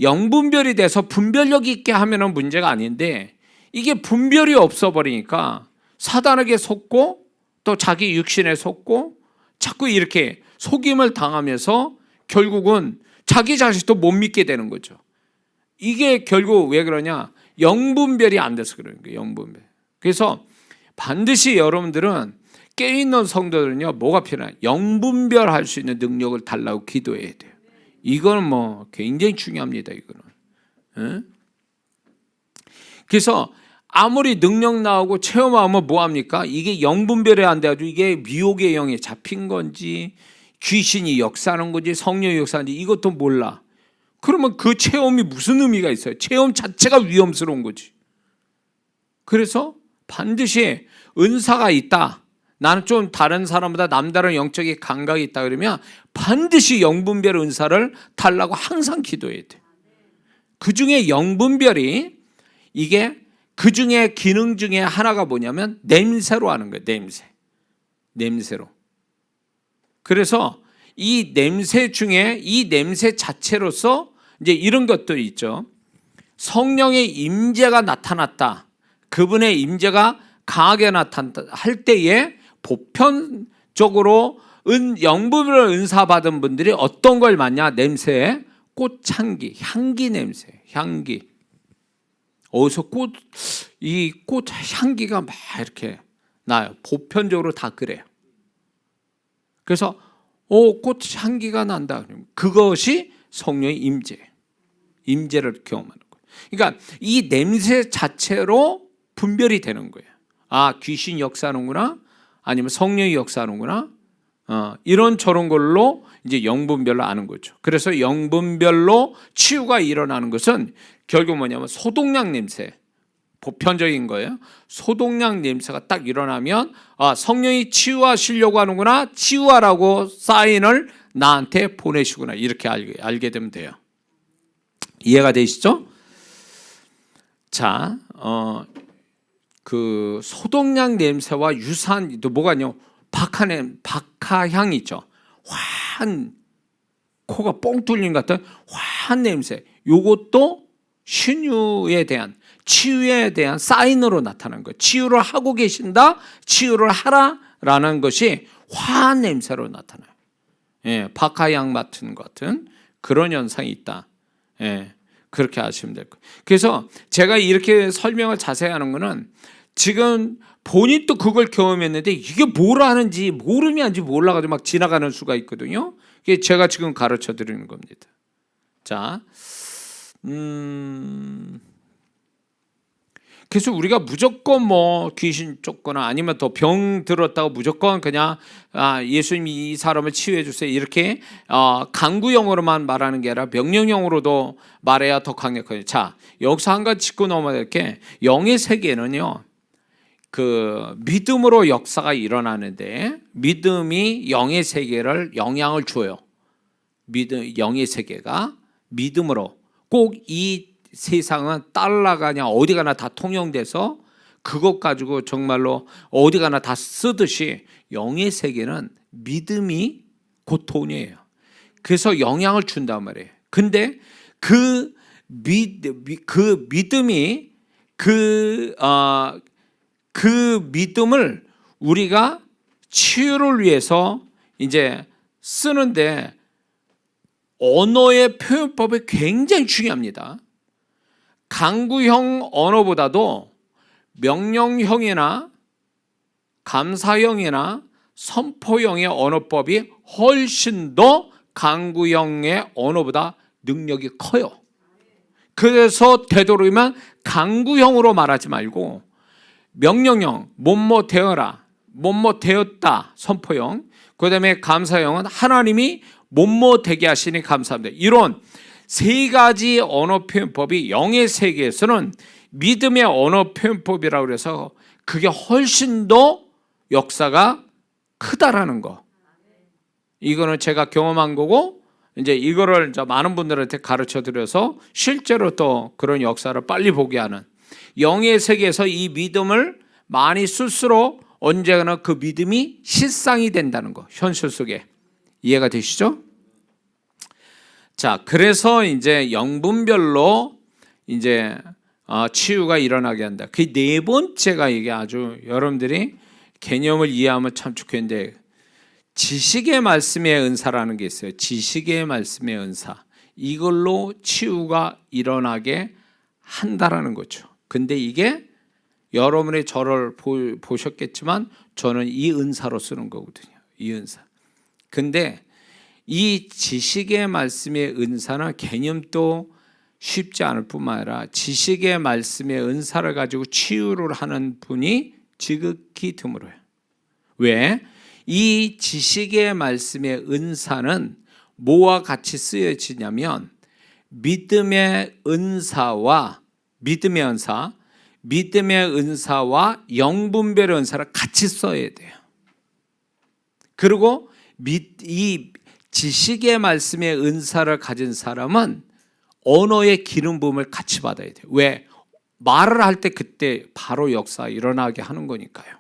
영분별이 돼서 분별력 있게 하면 문제가 아닌데 이게 분별이 없어 버리니까 사단에게 속고 또 자기 육신에 속고 자꾸 이렇게 속임을 당하면서 결국은 자기 자신도 못 믿게 되는 거죠. 이게 결국 왜 그러냐? 영분별이 안 돼서 그러는 거예요. 영분별. 그래서 반드시 여러분들은 깨어있는 성도들은요, 뭐가 필요하냐? 영분별할 수 있는 능력을 달라고 기도해야 돼요. 이건 뭐 굉장히 중요합니다. 이거는. 그래서 아무리 능력 나오고 체험하면 뭐합니까? 이게 영분별이 안 돼가지고 이게 미혹의 영에 잡힌 건지 귀신이 역사하는 건지 성령이 역사하는지 이것도 몰라. 그러면 그 체험이 무슨 의미가 있어요? 체험 자체가 위험스러운 거지. 그래서 반드시 은사가 있다, 나는 좀 다른 사람보다 남다른 영적인 감각이 있다 그러면 반드시 영분별 은사를 달라고 항상 기도해야 돼. 그 중에 영분별이, 이게 그 중에 기능 중에 하나가 뭐냐면 냄새로 하는 거예요. 냄새로. 그래서 이 냄새 중에 이 냄새 자체로서 이제 이런 것도 있죠. 성령의 임재가 나타났다, 그분의 임재가 강하게 나타났다 할 때에 보편적으로 영분별 은사 받은 분들이 어떤 걸 맡냐? 냄새, 꽃향기, 향기 냄새, 향기. 어디서 이 꽃 향기가 막 이렇게 나요. 보편적으로 다 그래요. 그래서 꽃 향기가 난다. 그것이 성령의 임재를 경험하는 거예요. 그러니까 이 냄새 자체로 분별이 되는 거예요. 아, 귀신 역사하는구나, 아니면 성령이 역사하는구나, 이런 저런 걸로 이제 영분별로 아는 거죠. 그래서 영분별로 치유가 일어나는 것은 결국 뭐냐면 소독약 냄새, 보편적인 거예요. 소독약 냄새가 딱 일어나면 성령이 치유하시려고 하는구나, 치유하라고 사인을 나한테 보내시구나, 이렇게 알게 되면 돼요. 이해가 되시죠? 자, 그 소독약 냄새와 유사한 또 뭐가 있냐? 박하향 있죠. 환, 코가 뻥 뚫린 것 같은 환 냄새. 요것도 신유에 대한, 치유에 대한 사인으로 나타난 거예요. 치유를 하고 계신다, 치유를 하라라는 것이 화한 냄새로 나타나요. 예, 박하향 맡은 것 같은 그런 현상이 있다. 예, 그렇게 아시면 될 거예요. 그래서 제가 이렇게 설명을 자세히 하는 거는 지금 본인도 그걸 경험했는데 이게 뭘 하는지 모르면지 몰라가지고 막 지나가는 수가 있거든요. 이게 제가 지금 가르쳐 드리는 겁니다. 자, 그래서 우리가 무조건 뭐 귀신 쫓거나 아니면 더 병 들었다고 무조건 그냥 예수님이 이 사람을 치유해 주세요 이렇게 강구형으로만 말하는 게 아니라 명령형으로도 말해야 더 강력해요. 자, 여기서 한 가지 짚고 넘어야 될 게, 영의 세계는요, 그 믿음으로 역사가 일어나는데 믿음이 영의 세계를 영향을 줘요. 영의 세계가 믿음으로, 꼭 이 세상은 따라가냐 어디 가나 다 통용돼서 그것 가지고 정말로 어디 가나 다 쓰듯이 영의 세계는 믿음이 곧 돈이에요. 그래서 영향을 준단 말이에요. 근데 그 믿음이 그 믿음을 우리가 치유를 위해서 이제 쓰는데 언어의 표현법이 굉장히 중요합니다. 강구형 언어보다도 명령형이나 감사형이나 선포형의 언어법이 훨씬 더 강구형의 언어보다 능력이 커요. 그래서 되도록이면 강구형으로 말하지 말고 명령형, 뭐뭐 되어라, 뭐뭐 되었다, 선포형. 그 다음에 감사형은 하나님이 뭐뭐 되게 하시니 감사합니다. 이런 세 가지 언어 표현법이 영의 세계에서는 믿음의 언어 표현법이라고 해서 그게 훨씬 더 역사가 크다라는 거. 이거는 제가 경험한 거고, 이제 이거를 많은 분들한테 가르쳐 드려서 실제로 또 그런 역사를 빨리 보게 하는, 영의 세계에서 이 믿음을 많이 쓸수록 언제나 그 믿음이 실상이 된다는 거, 현실 속에. 이해가 되시죠? 자, 그래서 이제 영분별로 이제 치유가 일어나게 한다. 그 네 번째가 이게 아주 여러분들이 개념을 이해하면 참 좋겠는데, 지식의 말씀의 은사라는 게 있어요. 지식의 말씀의 은사. 이걸로 치유가 일어나게 한다라는 거죠. 근데 이게 여러분이 저를 보셨겠지만 저는 이 은사로 쓰는 거거든요. 이 은사. 근데 이 지식의 말씀의 은사는 개념도 쉽지 않을 뿐만 아니라 지식의 말씀의 은사를 가지고 치유를 하는 분이 지극히 드물어요. 왜? 이 지식의 말씀의 은사는 뭐와 같이 쓰여지냐면 믿음의 은사와 영분별의 은사를 같이 써야 돼요. 그리고 이 지식의 말씀의 은사를 가진 사람은 언어의 기름 부음을 같이 받아야 돼요. 왜? 말을 할 때 그때 바로 역사 일어나게 하는 거니까요.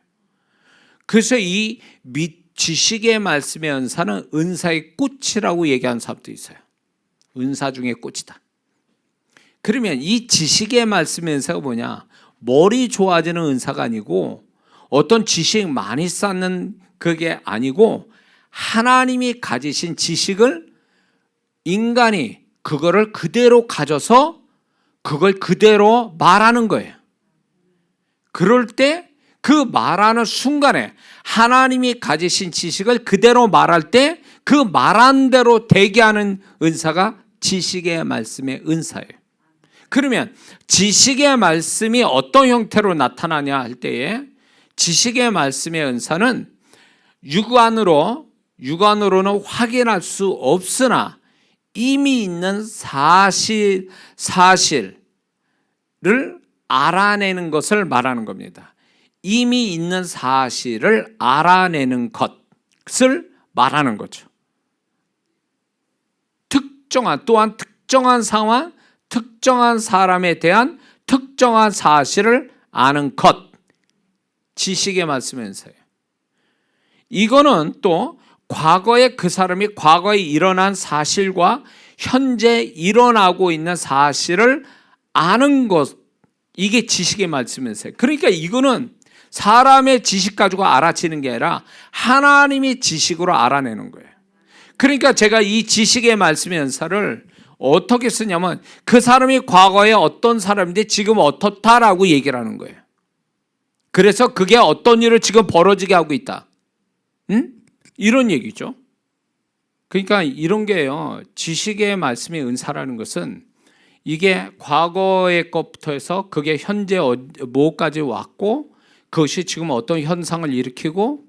그래서 이 지식의 말씀의 은사는 은사의 꽃이라고 얘기하는 사람도 있어요. 은사 중에 꽃이다. 그러면 이 지식의 말씀의 은사가 뭐냐? 머리 좋아지는 은사가 아니고 어떤 지식 많이 쌓는 그게 아니고 하나님이 가지신 지식을 인간이 그거를 그대로 가져서 그걸 그대로 말하는 거예요. 그럴 때 그 말하는 순간에 하나님이 가지신 지식을 그대로 말할 때 그 말한 대로 되게 하는 은사가 지식의 말씀의 은사예요. 그러면 지식의 말씀이 어떤 형태로 나타나냐 할 때에 지식의 말씀의 은사는 육안으로는 확인할 수 없으나 이미 있는 사실을 알아내는 것을 말하는 겁니다. 이미 있는 사실을 알아내는 것을 말하는 거죠. 또한 특정한 상황, 특정한 사람에 대한 특정한 사실을 아는 것, 지식의 말씀의 은사예요. 이거는 또 과거에 그 사람이 과거에 일어난 사실과 현재 일어나고 있는 사실을 아는 것, 이게 지식의 말씀의 은사예요. 그러니까 이거는 사람의 지식 가지고 알아채는 게 아니라 하나님의 지식으로 알아내는 거예요. 그러니까 제가 이 지식의 말씀의 은사를 어떻게 쓰냐면 그 사람이 과거에 어떤 사람인데 지금 어떻다라고 얘기를 하는 거예요. 그래서 그게 어떤 일을 지금 벌어지게 하고 있다. 이런 얘기죠. 그러니까 이런 게요. 지식의 말씀의 은사라는 것은 이게 과거의 것부터 해서 그게 현재 뭐까지 왔고 그것이 지금 어떤 현상을 일으키고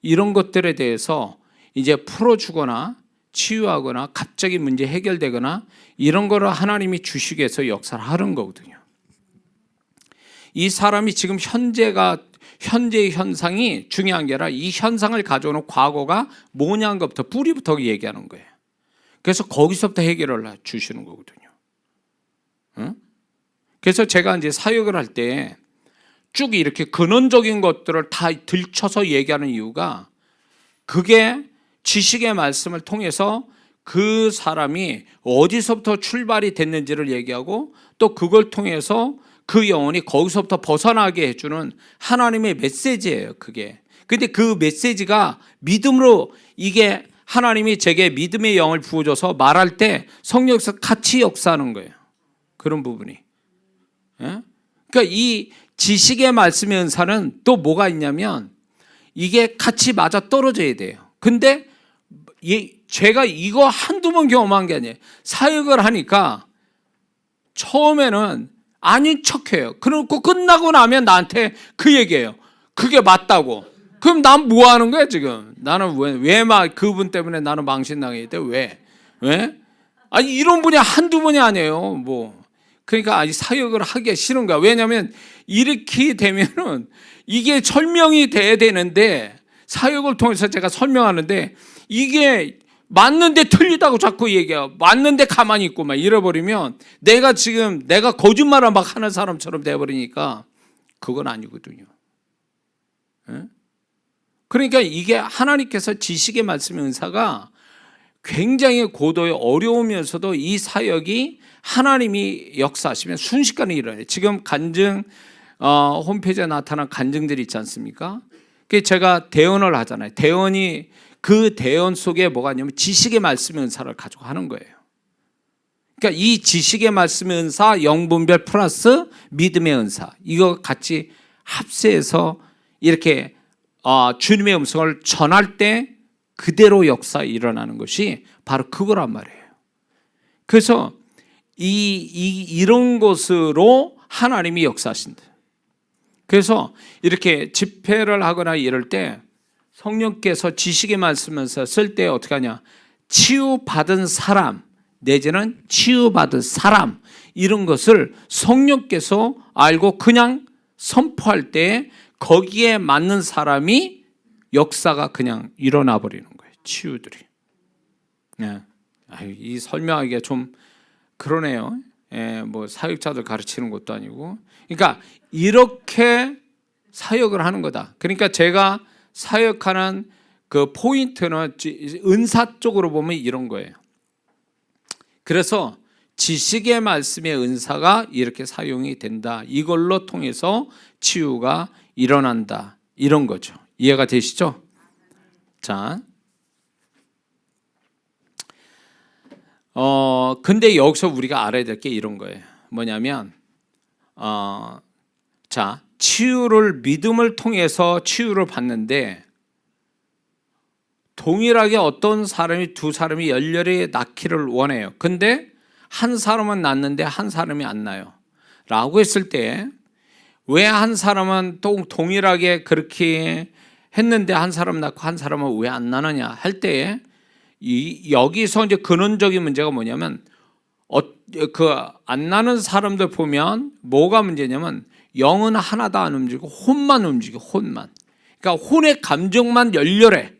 이런 것들에 대해서 이제 풀어주거나 치유하거나 갑자기 문제 해결되거나 이런 거를 하나님이 주시기 위해서 역사를 하는 거거든요. 이 사람이 지금 현재의 현상이 중요한 게 아니라 이 현상을 가져오는 과거가 뭐냐는 것부터 뿌리부터 얘기하는 거예요. 그래서 거기서부터 해결을 주시는 거거든요. 그래서 제가 이제 사역을 할 때 쭉 이렇게 근원적인 것들을 다 들춰서 얘기하는 이유가 그게 지식의 말씀을 통해서 그 사람이 어디서부터 출발이 됐는지를 얘기하고 또 그걸 통해서 그 영혼이 거기서부터 벗어나게 해주는 하나님의 메시지예요. 그게. 근데 그 메시지가 믿음으로 이게 하나님이 제게 믿음의 영을 부어줘서 말할 때 성령께서 같이 역사하는 거예요. 그런 부분이. 그러니까 이 지식의 말씀의 은사는 또 뭐가 있냐면 이게 같이 맞아 떨어져야 돼요. 근데 제가 이거 한두 번 경험한 게 아니에요. 사역을 하니까 처음에는 아닌 척해요. 그리고 끝나고 나면 나한테 그 얘기예요. 그게 맞다고. 그럼 난 뭐 하는 거야 지금? 나는 왜 그분 때문에 나는 망신당해야 돼? 왜? 아니 이런 분이 한두 분이 아니에요. 뭐 그러니까 아니 사역을 하기 싫은 거야. 왜냐하면 이렇게 되면은 이게 설명이 돼야 되는데 사역을 통해서 제가 설명하는데 이게 맞는데 틀리다고 자꾸 얘기해요. 맞는데 가만히 있고 막 잃어버리면 내가 거짓말을 막 하는 사람처럼 돼버리니까 그건 아니거든요. 네? 그러니까 이게 하나님께서 지식의 말씀의 은사가 굉장히 고도의 어려우면서도 이 사역이 하나님이 역사하시면 순식간에 일어나요. 지금 간증 홈페이지에 나타난 간증들이 있지 않습니까? 제가 대언을 하잖아요. 대언이 그 대언 속에 뭐가 있냐면 지식의 말씀의 은사를 가지고 하는 거예요. 그러니까 이 지식의 말씀의 은사, 영분별 플러스 믿음의 은사 이거 같이 합세해서 이렇게 주님의 음성을 전할 때 그대로 역사 일어나는 것이 바로 그거란 말이에요. 그래서 이런 것으로 하나님이 역사하신다. 그래서 이렇게 집회를 하거나 이럴 때 성령께서 지식의 말씀을 쓸 때 어떻게 하냐? 치유받은 사람 내지는 치유받은 사람 이런 것을 성령께서 알고 그냥 선포할 때 거기에 맞는 사람이 역사가 그냥 일어나 버리는 거예요. 치유들이. 네. 이 설명하기가 좀 그러네요. 뭐 사역자들 가르치는 것도 아니고. 그러니까 이렇게 사역을 하는 거다. 그러니까 제가 사역하는 그 포인트는 은사 쪽으로 보면 이런 거예요. 그래서 지식의 말씀의 은사가 이렇게 사용이 된다. 이걸로 통해서 치유가 일어난다. 이런 거죠. 이해가 되시죠? 자, 근데 여기서 우리가 알아야 될 게 이런 거예요. 뭐냐면, 자, 믿음을 통해서 치유를 받는데, 동일하게 어떤 사람이 두 사람이 열렬히 낳기를 원해요. 근데 한 사람은 낳는데 한 사람이 안 나요. 라고 했을 때, 왜 한 사람은 또 동일하게 그렇게 했는데 한 사람 낳고 한 사람은 왜 안 나느냐 할 때에 여기서 이제 근원적인 문제가 뭐냐면 그 안 나는 사람들 보면 뭐가 문제냐면 영은 하나도 안 움직이고 혼만 움직여. 혼만. 그러니까 혼의 감정만 열렬해.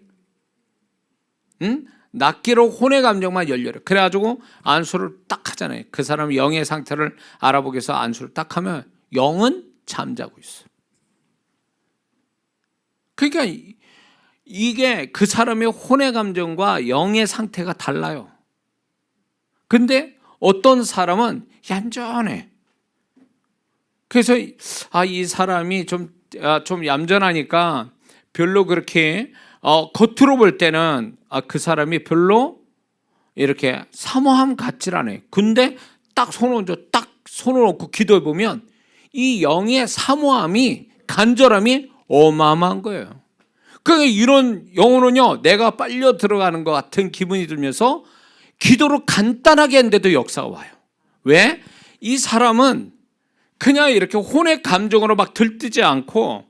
응? 낳기로 혼의 감정만 열렬해. 그래가지고 안수를 딱 하잖아요. 그 사람 영의 상태를 알아보기 위해서 안수를 딱 하면 영은 잠자고 있어. 그러니까 이게 그 사람의 혼의 감정과 영의 상태가 달라요. 근데 어떤 사람은 얌전해. 그래서 이 사람이 좀 얌전하니까 별로 그렇게 겉으로 볼 때는 그 사람이 별로 이렇게 사모함 같질 않아요. 근데 딱 손을 놓고 기도해 보면 이 영의 사모함이 간절함이 어마어마한 거예요. 그러니까 이런 영혼은요, 내가 빨려 들어가는 것 같은 기분이 들면서 기도를 간단하게 했는데도 역사가 와요. 왜? 이 사람은 그냥 이렇게 혼의 감정으로 막 들뜨지 않고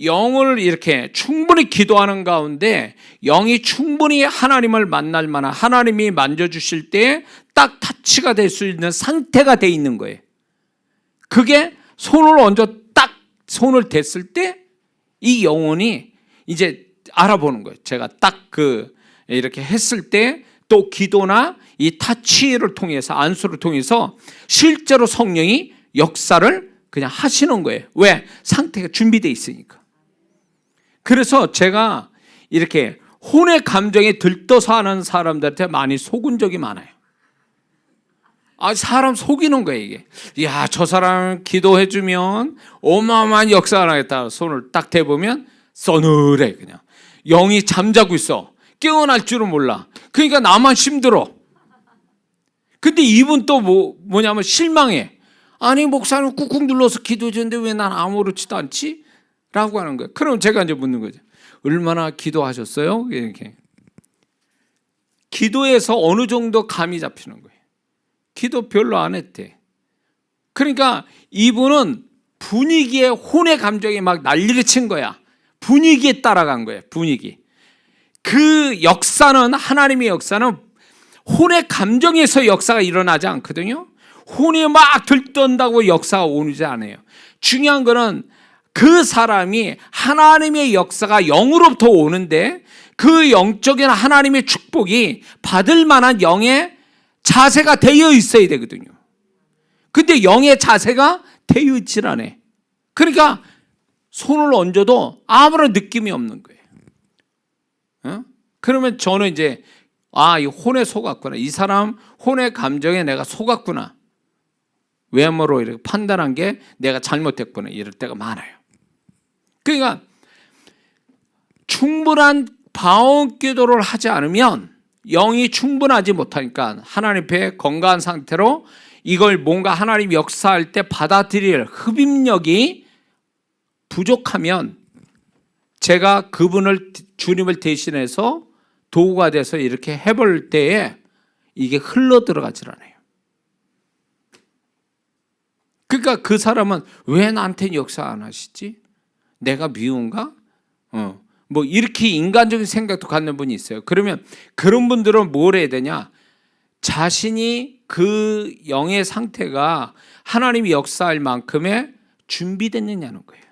영을 이렇게 충분히 기도하는 가운데 영이 충분히 하나님을 만날 만한 하나님이 만져주실 때 딱 타치가 될 수 있는 상태가 돼 있는 거예요. 그게 손을 얹어 딱 손을 댔을 때 이 영혼이 이제 알아보는 거예요. 제가 딱 이렇게 했을 때 또 기도나 이 타치를 통해서 안수를 통해서 실제로 성령이 역사를 그냥 하시는 거예요. 왜? 상태가 준비되어 있으니까. 그래서 제가 이렇게 혼의 감정에 들떠서 하는 사람들한테 많이 속은 적이 많아요. 사람 속이는 거예요, 이게. 야, 저 사람 기도해주면 어마어마한 역사가 나겠다. 손을 딱 대보면 서늘해, 그냥. 영이 잠자고 있어. 깨어날 줄은 몰라. 그러니까 나만 힘들어. 근데 이분 또 뭐냐면 실망해. 아니, 목사님 꾹꾹 눌러서 기도해주는데 왜 난 아무렇지도 않지? 라고 하는 거예요. 그럼 제가 이제 묻는 거죠. 얼마나 기도하셨어요? 이렇게. 기도에서 어느 정도 감이 잡히는 거예요. 기도 별로 안 했대. 그러니까 이분은 분위기에 혼의 감정이 막 난리를 친 거야. 분위기에 따라간 거예요. 분위기. 그 역사는, 하나님의 역사는 혼의 감정에서 역사가 일어나지 않거든요. 혼이 막 들뜬다고 역사가 오지 않아요. 중요한 거는 그 사람이 하나님의 역사가 영으로부터 오는데 그 영적인 하나님의 축복이 받을 만한 영의 자세가 되어 있어야 되거든요. 근데 영의 자세가 되어 있질 않아. 그러니까 손을 얹어도 아무런 느낌이 없는 거예요. 그러면 저는 이제 이 혼에 속았구나. 이 사람 혼의 감정에 내가 속았구나. 외모로 이렇게 판단한 게 내가 잘못했구나. 이럴 때가 많아요. 그러니까 충분한 방언 기도를 하지 않으면 영이 충분하지 못하니까 하나님 앞에 건강한 상태로 이걸 뭔가 하나님 역사할 때 받아들일 흡입력이 부족하면 제가 그분을, 주님을 대신해서 도구가 돼서 이렇게 해볼 때에 이게 흘러 들어가질 않아요. 그러니까 그 사람은 왜 나한테는 역사 안 하시지? 내가 미운가? 뭐 이렇게 인간적인 생각도 갖는 분이 있어요. 그러면 그런 분들은 뭘 해야 되냐? 자신이 그 영의 상태가 하나님이 역사할 만큼의 준비됐느냐는 거예요.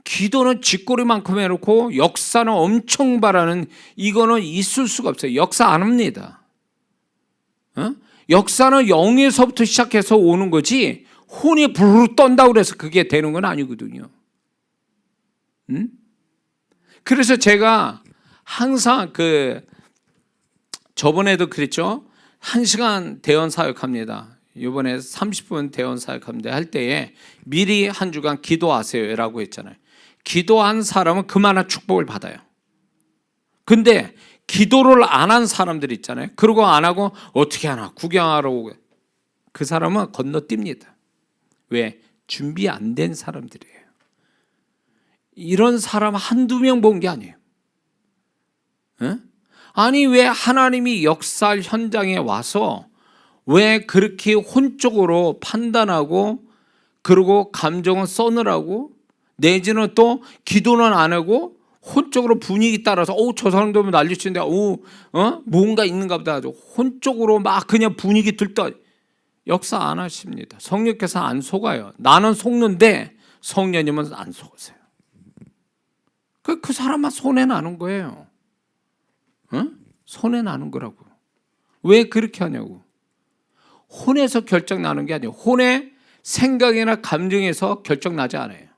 기도는 쥐꼬리만큼 해놓고 역사는 엄청 바라는, 이거는 있을 수가 없어요. 역사 안 합니다. 역사는 영에서부터 시작해서 오는 거지 혼이 부르르 떤다고 그래서 그게 되는 건 아니거든요. 그래서 제가 항상 저번에도 그랬죠. 1시간 대원 사역합니다. 이번에 30분 대원 사역합니다. 할 때에 미리 한 주간 기도하세요 라고 했잖아요. 기도한 사람은 그만한 축복을 받아요. 근데 기도를 안 한 사람들 있잖아요. 그러고 안 하고 어떻게 하나 구경하러 오고, 그 사람은 건너뜁니다. 왜? 준비 안 된 사람들이에요. 이런 사람 한두 명 본 게 아니에요. 아니 왜 하나님이 역사할 현장에 와서 왜 그렇게 혼적으로 판단하고 그리고 감정은 써느라고, 내지는 또 기도는 안 하고 혼적으로 분위기 따라서 저 사람도 난리치는데 뭔가 있는가 보다 하죠. 혼적으로 막 그냥 분위기 들떠. 역사 안 하십니다. 성령께서 안 속아요. 나는 속는데 성령님은 안 속으세요. 그 사람만 손해 나는 거예요. 손해 나는 거라고. 왜 그렇게 하냐고. 혼에서 결정 나는 게 아니에요. 혼의 생각이나 감정에서 결정 나지 않아요.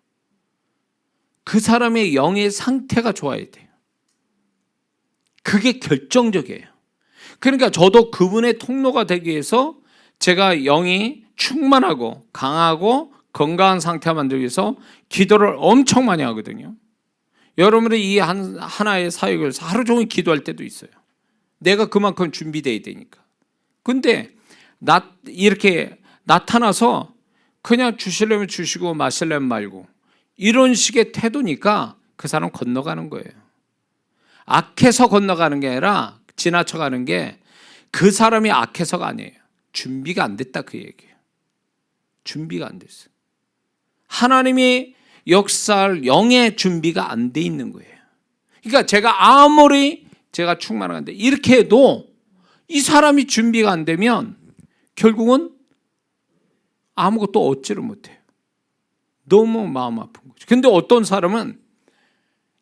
그 사람의 영의 상태가 좋아야 돼요. 그게 결정적이에요. 그러니까 저도 그분의 통로가 되기 위해서 제가 영이 충만하고 강하고 건강한 상태 만들기 위해서 기도를 엄청 많이 하거든요. 여러분이 이 하나의 사역을 하루 종일 기도할 때도 있어요. 내가 그만큼 준비되어야 되니까. 근데 이렇게 나타나서 그냥 주시려면 주시고 마시려면 말고 이런 식의 태도니까 그 사람 건너가는 거예요. 악해서 건너가는 게 아니라 지나쳐가는 게 그 사람이 악해서가 아니에요. 준비가 안 됐다 그 얘기예요. 준비가 안 됐어요. 하나님이 역사할 영의 준비가 안 돼 있는 거예요. 그러니까 제가 아무리 제가 충만한데 이렇게 해도 이 사람이 준비가 안 되면 결국은 아무것도 얻지를 못해요. 너무 마음 아픈 거죠. 근데 어떤 사람은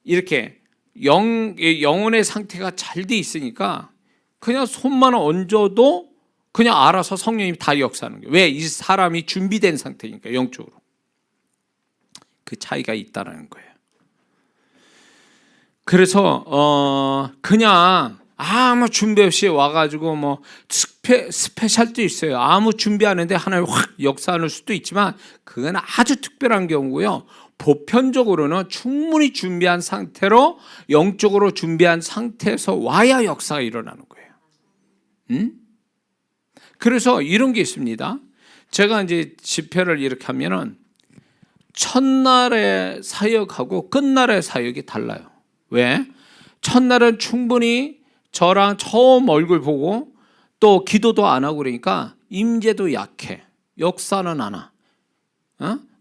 이렇게 영혼의 상태가 잘 돼 있으니까 그냥 손만 얹어도 그냥 알아서 성령님이 다 역사하는 거예요. 왜? 이 사람이 준비된 상태니까 영적으로. 그 차이가 있다는 거예요. 그래서 그냥 아무 준비 없이 와가지고 뭐 스페셜도 있어요. 아무 준비 안 했는데 하나님 확 역사할 수도 있지만 그건 아주 특별한 경우고요. 보편적으로는 충분히 준비한 상태로 영적으로 준비한 상태에서 와야 역사가 일어나는 거예요. 그래서 이런 게 있습니다. 제가 이제 집회를 이렇게 하면은 첫날의 사역하고 끝날의 사역이 달라요. 왜? 첫날은 충분히 저랑 처음 얼굴 보고 또 기도도 안 하고 그러니까 임재도 약해. 역사는 안 와.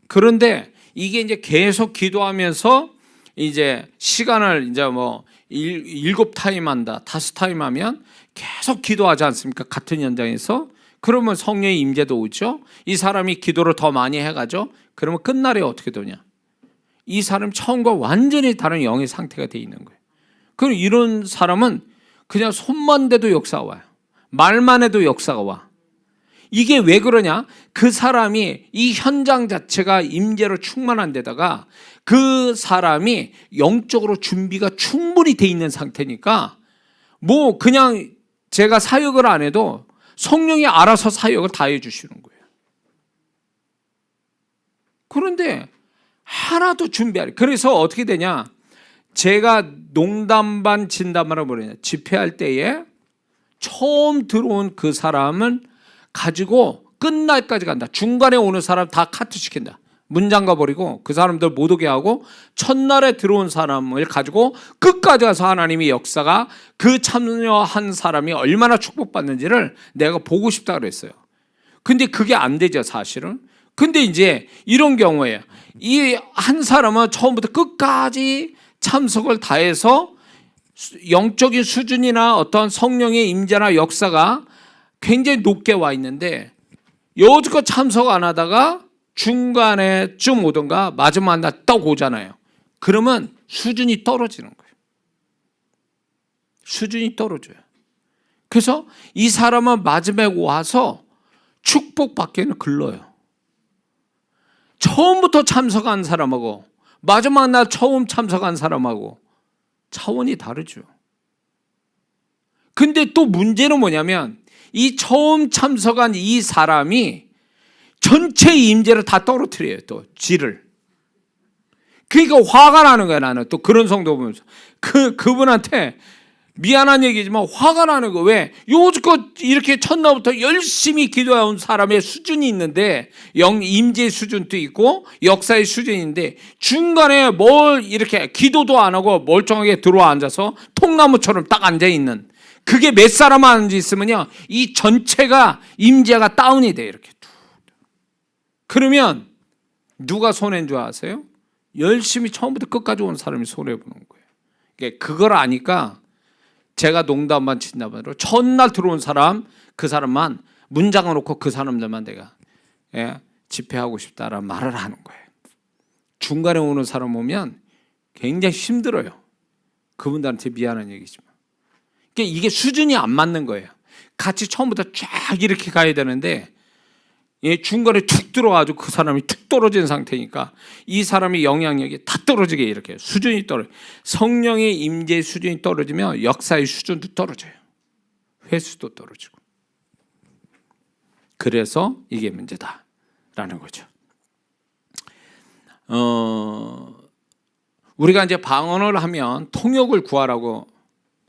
그런데 이게 이제 계속 기도하면서 이제 시간을 이제 뭐 7타임 한다, 5타임 하면 계속 기도하지 않습니까? 같은 현장에서. 그러면 성령의 임재도 오죠. 이 사람이 기도를 더 많이 해가죠. 그러면 끝날에 어떻게 되냐? 이 사람 처음과 완전히 다른 영의 상태가 돼 있는 거예요. 그럼 이런 사람은 그냥 손만 대도 역사가 와요. 말만 해도 역사가 와. 이게 왜 그러냐? 그 사람이 이 현장 자체가 임재로 충만한 데다가 그 사람이 영적으로 준비가 충분히 돼 있는 상태니까 뭐 그냥 제가 사역을 안 해도 성령이 알아서 사역을 다 해주시는 거예요. 그런데 하나도 준비하래. 그래서 어떻게 되냐? 제가 농담 반 진담 반을 뭐냐? 집회할 때에 처음 들어온 그 사람은 가지고 끝날까지 간다. 중간에 오는 사람 다 카트 시킨다. 문 잠가 버리고 그 사람들 못 오게 하고 첫날에 들어온 사람을 가지고 끝까지 가서 하나님의 역사가 그 참여한 사람이 얼마나 축복받는지를 내가 보고 싶다 그랬어요. 근데 그게 안 되죠, 사실은. 근데 이제 이런 경우에 이 한 사람은 처음부터 끝까지 참석을 다해서 영적인 수준이나 어떤 성령의 임재나 역사가 굉장히 높게 와 있는데 여지껏 참석 안 하다가 중간에 좀 오던가 마지막 날 떡 오잖아요. 그러면 수준이 떨어지는 거예요. 수준이 떨어져요. 그래서 이 사람은 마지막에 와서 축복받기에는 글러요. 처음부터 참석한 사람하고 마지막 날 처음 참석한 사람하고 차원이 다르죠. 근데 또 문제는 뭐냐면 이 처음 참석한 이 사람이 전체 임재를 다 떨어뜨려요. 또 질을. 그러니까 화가 나는 거야. 나는 또 그런 성도 보면서 그분한테 미안한 얘기지만 화가 나는 거. 왜? 요즘껏 이렇게 첫날부터 열심히 기도해온 사람의 수준이 있는데 임재 수준도 있고 역사의 수준인데 중간에 뭘 이렇게 기도도 안 하고 멀쩡하게 들어와 앉아서 통나무처럼 딱 앉아 있는 그게 몇 사람 앉아 있으면요 이 전체가 임재가 다운이 돼 이렇게. 그러면 누가 손해인 줄 아세요? 열심히 처음부터 끝까지 온 사람이 손해보는 거예요. 그걸 아니까 제가 농담만 친다만으로 첫날 들어온 사람 그 사람만 문장을 놓고 그 사람들만 내가 집회하고 싶다라는 말을 하는 거예요. 중간에 오는 사람 오면 굉장히 힘들어요. 그분들한테 미안한 얘기지만 이게 수준이 안 맞는 거예요. 같이 처음부터 쫙 이렇게 가야 되는데 중간에 툭 들어와가지고 그 사람이 툭 떨어진 상태니까 이 사람의 영향력이 다 떨어지게 이렇게 수준이 떨어져. 성령의 임재의 수준이 떨어지면 역사의 수준도 떨어져요. 회수도 떨어지고. 그래서 이게 문제다라는 거죠. 우리가 이제 방언을 하면 통역을 구하라고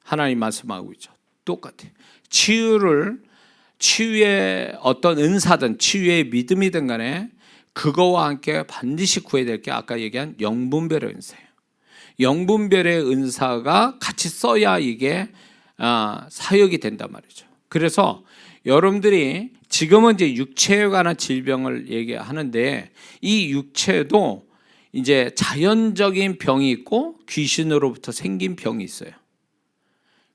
하나님 말씀하고 있죠. 똑같아요. 치유의 어떤 은사든 치유의 믿음이든 간에 그거와 함께 반드시 구해야 될 게 아까 얘기한 영분별의 은사예요. 영분별의 은사가 같이 써야 이게 사역이 된단 말이죠. 그래서 여러분들이 지금은 이제 육체에 관한 질병을 얘기하는데 이 육체도 이제 자연적인 병이 있고 귀신으로부터 생긴 병이 있어요.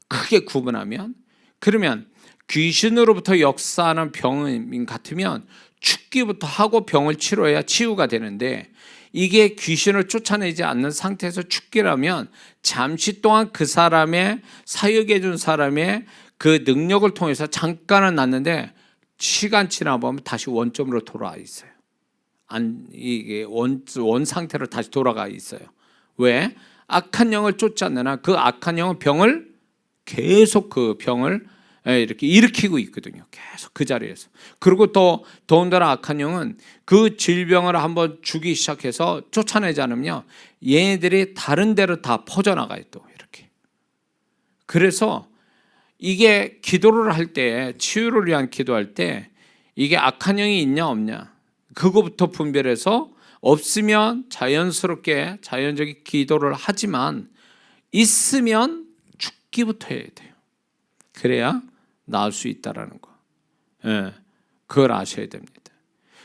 크게 구분하면 그러면 귀신으로부터 역사하는 병인 같으면 죽기부터 하고 병을 치료해야 치유가 되는데 이게 귀신을 쫓아내지 않는 상태에서 죽기라면 잠시 동안 그 사람의 사역해 준 사람의 그 능력을 통해서 잠깐은 낫는데 시간 지나 보면 다시 원점으로 돌아와 있어요. 이게 원 상태로 다시 돌아가 있어요. 왜? 악한 영을 쫓지 않는 한 그 악한 영은 병을 계속 그 병을 이렇게 일으키고 있거든요. 계속 그 자리에서. 그리고 또 더군다나 악한 영은 그 질병을 한번 주기 시작해서 쫓아내지 않으면 얘네들이 다른 데로 다 퍼져나가요. 또 이렇게. 그래서 이게 기도를 할 때 치유를 위한 기도할 때 이게 악한 영이 있냐 없냐 그거부터 분별해서 없으면 자연스럽게 자연적인 기도를 하지만 있으면 죽기부터 해야 돼요. 그래야 나을 수 있다라는 거. 예, 그걸 아셔야 됩니다.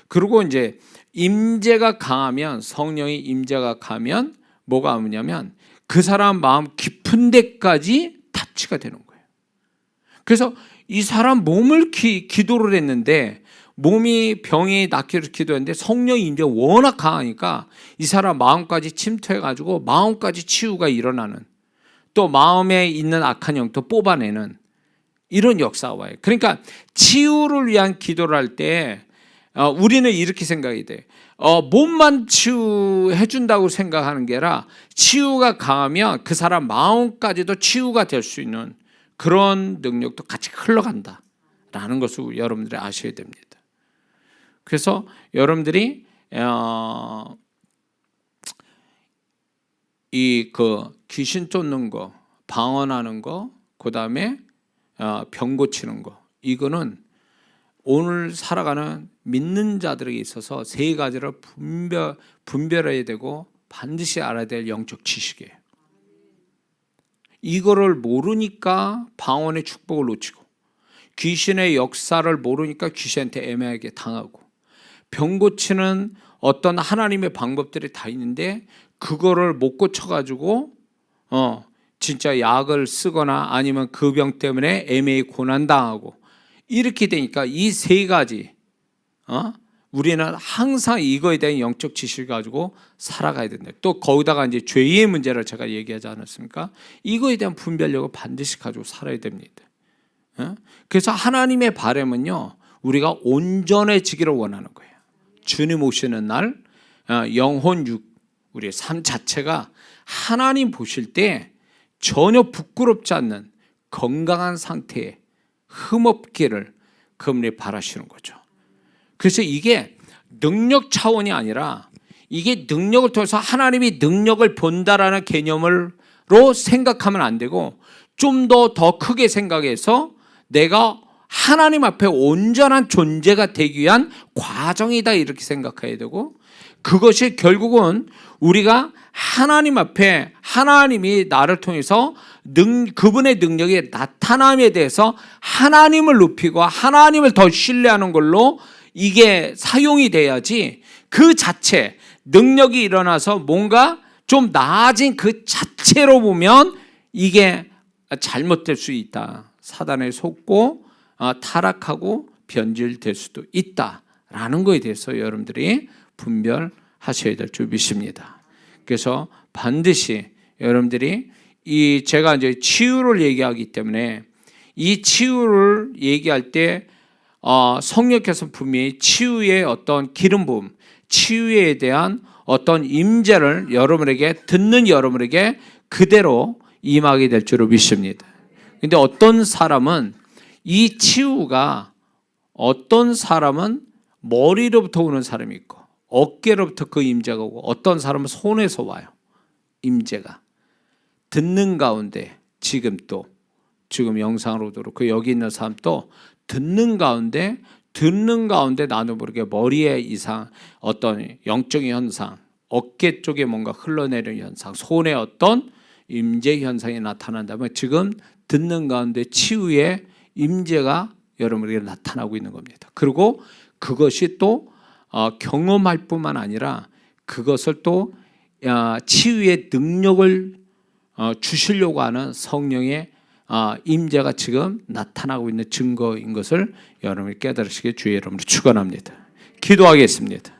그리고 이제 임재가 강하면, 성령의 임재가 강하면 뭐가 오냐면 그 사람 마음 깊은 데까지 타치가 되는 거예요. 그래서 이 사람 몸을 기도를 했는데, 몸이 병이 낫기를 기도했는데 성령이 이제 워낙 강하니까 이 사람 마음까지 침투해가지고 마음까지 치유가 일어나는, 또 마음에 있는 악한 영도 뽑아내는 이런 역사가 와요. 그러니까 치유를 위한 기도를 할 때 우리는 이렇게 생각이 돼. 몸만 치유해 준다고 생각하는 게 아니라 치유가 강하면 그 사람 마음까지도 치유가 될 수 있는 그런 능력도 같이 흘러간다라는 것을 여러분들이 아셔야 됩니다. 그래서 여러분들이 이 귀신 쫓는 거, 방언하는 거, 그 다음에 병 고치는 거, 이거는 오늘 살아가는 믿는 자들에게 있어서 세 가지를 분별해야 되고 반드시 알아야 될 영적 지식이에요. 이거를 모르니까 방언의 축복을 놓치고, 귀신의 역사를 모르니까 귀신한테 애매하게 당하고, 병 고치는 어떤 하나님의 방법들이 다 있는데 그거를 못 고쳐가지고 진짜 약을 쓰거나 아니면 그 병 때문에 애매히 고난당하고, 이렇게 되니까 이 세 가지 우리는 항상 이거에 대한 영적 지식을 가지고 살아가야 된다. 또 거기다가 이제 죄의 문제를 제가 얘기하지 않았습니까? 이거에 대한 분별력을 반드시 가지고 살아야 됩니다. 그래서 하나님의 바람은요, 우리가 온전해지기를 원하는 거예요. 주님 오시는 날 영혼 육, 우리의 삶 자체가 하나님 보실 때 전혀 부끄럽지 않는 건강한 상태에 흠없기를 그분이 바라시는 거죠. 그래서 이게 능력 차원이 아니라 이게 능력을 통해서 하나님이 능력을 본다라는 개념으로 생각하면 안 되고, 좀 더 크게 생각해서 내가 하나님 앞에 온전한 존재가 되기 위한 과정이다, 이렇게 생각해야 되고, 그것이 결국은 우리가 하나님 앞에 하나님이 나를 통해서 그분의 능력이 나타남에 대해서 하나님을 높이고 하나님을 더 신뢰하는 걸로 이게 사용이 돼야지, 그 자체 능력이 일어나서 뭔가 좀 나아진 그 자체로 보면 이게 잘못될 수 있다. 사단에 속고 타락하고 변질될 수도 있다라는 거에 대해서 여러분들이 분별하셔야 될 줄 믿습니다. 그래서 반드시 여러분들이 제가 이제 치유를 얘기하기 때문에 이 치유를 얘기할 때 성령께서 분명히 치유의 어떤 기름 부음, 치유에 대한 어떤 임재를 여러분에게, 듣는 여러분에게 그대로 임하게 될 줄로 믿습니다. 근데 어떤 사람은 이 치유가, 어떤 사람은 머리로부터 오는 사람이 있고 어깨로부터 그 임재가 오고, 어떤 사람은 손에서 와요. 임재가 듣는 가운데, 지금 영상으로 그렇고 여기 있는 사람도 듣는 가운데 나도 모르게 머리에 이상, 어떤 영적인 현상, 어깨 쪽에 뭔가 흘러내리는 현상, 손에 어떤 임재 현상이 나타난다면 지금 듣는 가운데 치유의 임재가 여러분에게 나타나고 있는 겁니다. 그리고 그것이 또 경험할 뿐만 아니라 그것을 또 치유의 능력을 주시려고 하는 성령의 임재가 지금 나타나고 있는 증거인 것을 여러분이 깨달으시길 주의 이름으로 축원합니다. 기도하겠습니다.